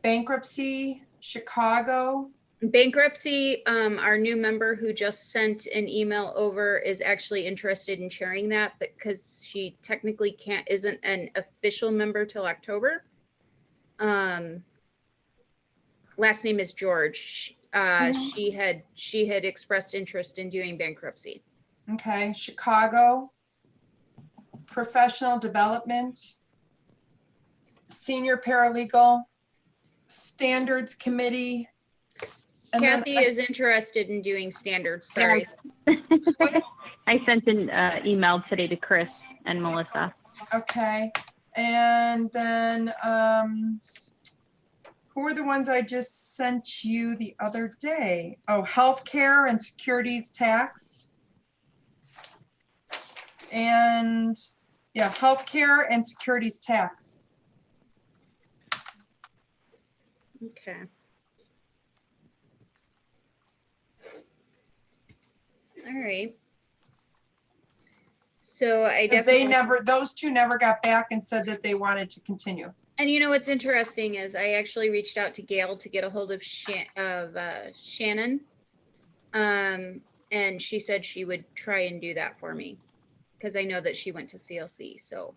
bankruptcy, Chicago. Bankruptcy, our new member who just sent an email over is actually interested in chairing that, because she technically isn't an official member till October. Last name is George. She had expressed interest in doing bankruptcy. Okay, Chicago, professional development, senior paralegal, standards committee. And Kathy is interested in doing standards. Sorry. I sent an email today to Chris and Melissa. Okay, and then who are the ones I just sent you the other day? Oh, healthcare and securities tax. And yeah, healthcare and securities tax. Okay. All right. So I definitely, those two never got back and said that they wanted to continue. And you know what's interesting is I actually reached out to Gail to get a hold of Shannon, and she said she would try and do that for me, because I know that she went to CLC. So,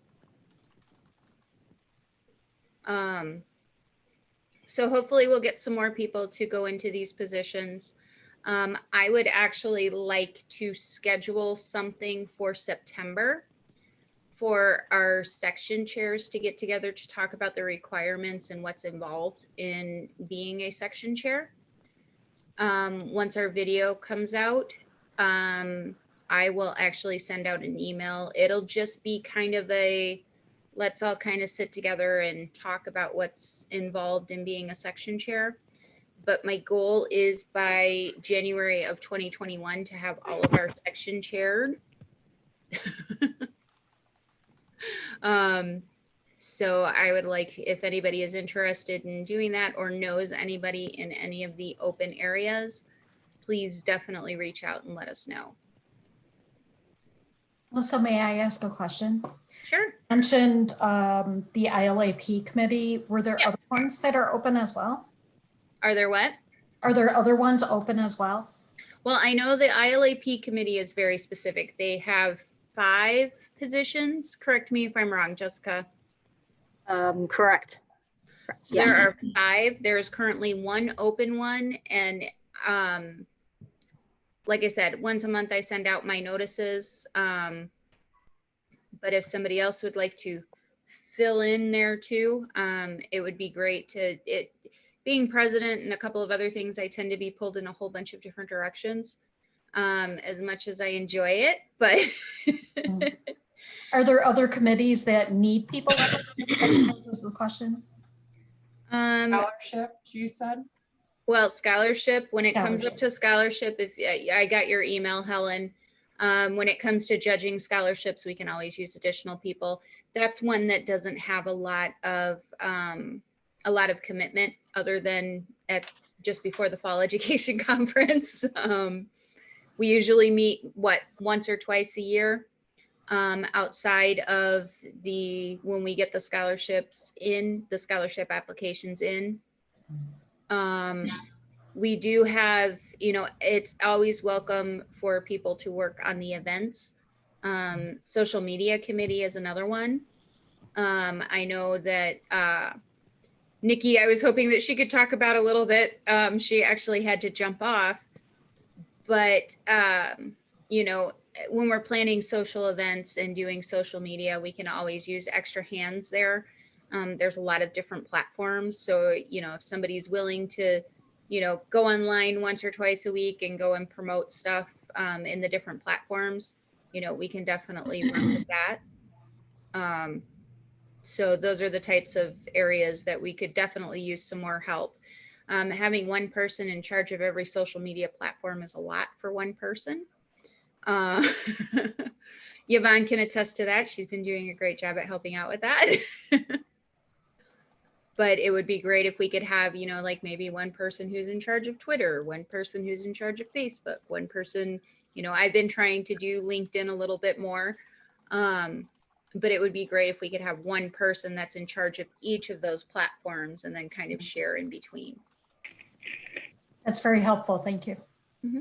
so hopefully we'll get some more people to go into these positions. I would actually like to schedule something for September for our section chairs to get together to talk about the requirements and what's involved in being a section chair. Once our video comes out, I will actually send out an email. It'll just be kind of a let's all kind of sit together and talk about what's involved in being a section chair. But my goal is by January of 2021 to have all of our section chaired. So I would like, if anybody is interested in doing that or knows anybody in any of the open areas, please definitely reach out and let us know. Melissa, may I ask a question? Sure. Mentioned the ILAP committee. Were there other ones that are open as well? Are there what? Are there other ones open as well? Well, I know the ILAP committee is very specific. They have 5 positions. Correct me if I'm wrong, Jessica. Correct. So there are 5. There's currently 1 open one. And like I said, once a month I send out my notices. But if somebody else would like to fill in there too, it would be great to, being president and a couple of other things, I tend to be pulled in a whole bunch of different directions, as much as I enjoy it, but. Are there other committees that need people? This is the question. Scholarship, you said? Well, scholarship, when it comes up to scholarship, if I got your email, Helen, when it comes to judging scholarships, we can always use additional people. That's one that doesn't have a lot of commitment other than at just before the fall education conference. We usually meet once or twice a year, outside of when we get the scholarships in, the scholarship applications in. We do have, it's always welcome for people to work on the events. Social media committee is another one. I know that Nikki, I was hoping that she could talk about a little bit. She actually had to jump off, but when we're planning social events and doing social media, we can always use extra hands there. There's a lot of different platforms. So, if somebody's willing to, go online once or twice a week and go and promote stuff in the different platforms, we can definitely work with that. So those are the types of areas that we could definitely use some more help. Having one person in charge of every social media platform is a lot for one person. Yvonne can attest to that. She's been doing a great job at helping out with that. But it would be great if we could have, like maybe one person who's in charge of Twitter, one person who's in charge of Facebook, one person, I've been trying to do LinkedIn a little bit more. But it would be great if we could have one person that's in charge of each of those platforms and then kind of share in between. That's very helpful. Thank you. Mm-hmm.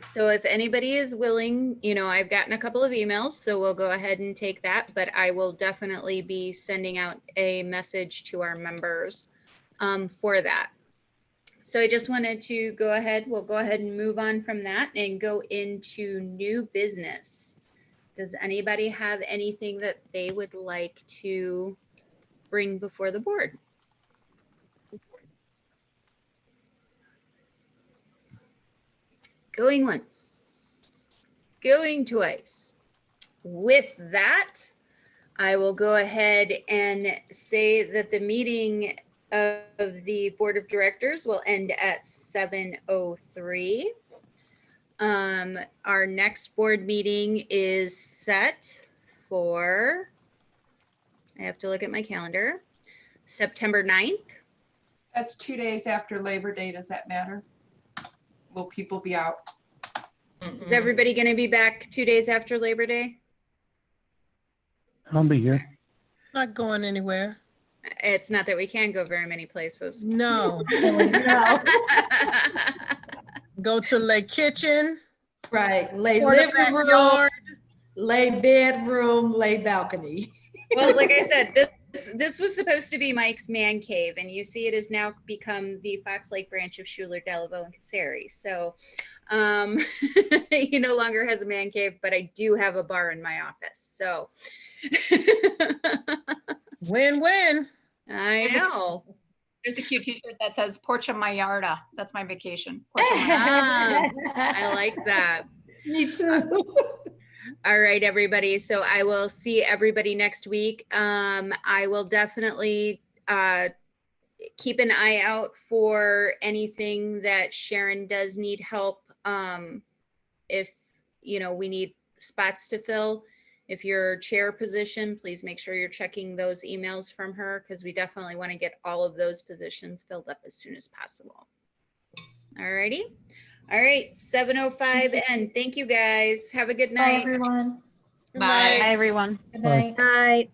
So if anybody is willing, I've gotten a couple of emails, so we'll go ahead and take that, but I will definitely be sending out a message to our members for that. So I just wanted to we'll go ahead and move on from that and go into new business. Does anybody have anything that they would like to bring before the board? Going once, going twice. With that, I will go ahead and say that the meeting of the Board of Directors will end at 7:03. Our next board meeting is set for, I have to look at my calendar, September 9th. That's 2 days after Labor Day. Does that matter? Will people be out? Is everybody going to be back 2 days after Labor Day? I'll be here. Not going anywhere. It's not that we can go very many places. No. Go to Lay Kitchen. Right. Lay or the living room, backyard. lay bedroom, lay balcony. Well, like I said, this was supposed to be Mike's man cave, and you see it has now become the Fox Lake branch of Schuler, Delaveau, and Casari. So he no longer has a man cave, but I do have a bar in my office. So win-win. I know. There's a cute t-shirt that says Portia Mayarda. That's my vacation. I like that. Me too. All right, everybody. So I will see everybody next week. I will definitely keep an eye out for anything that Sharon does need help. If, you know, we need spots to fill. If you're chair position, please make sure you're checking those emails from her because we definitely want to get all of those positions filled up as soon as possible. All righty. All right, 7:05 and thank you guys. Have a good Bye, night. everyone. Bye. Hi, everyone. Good night. Night.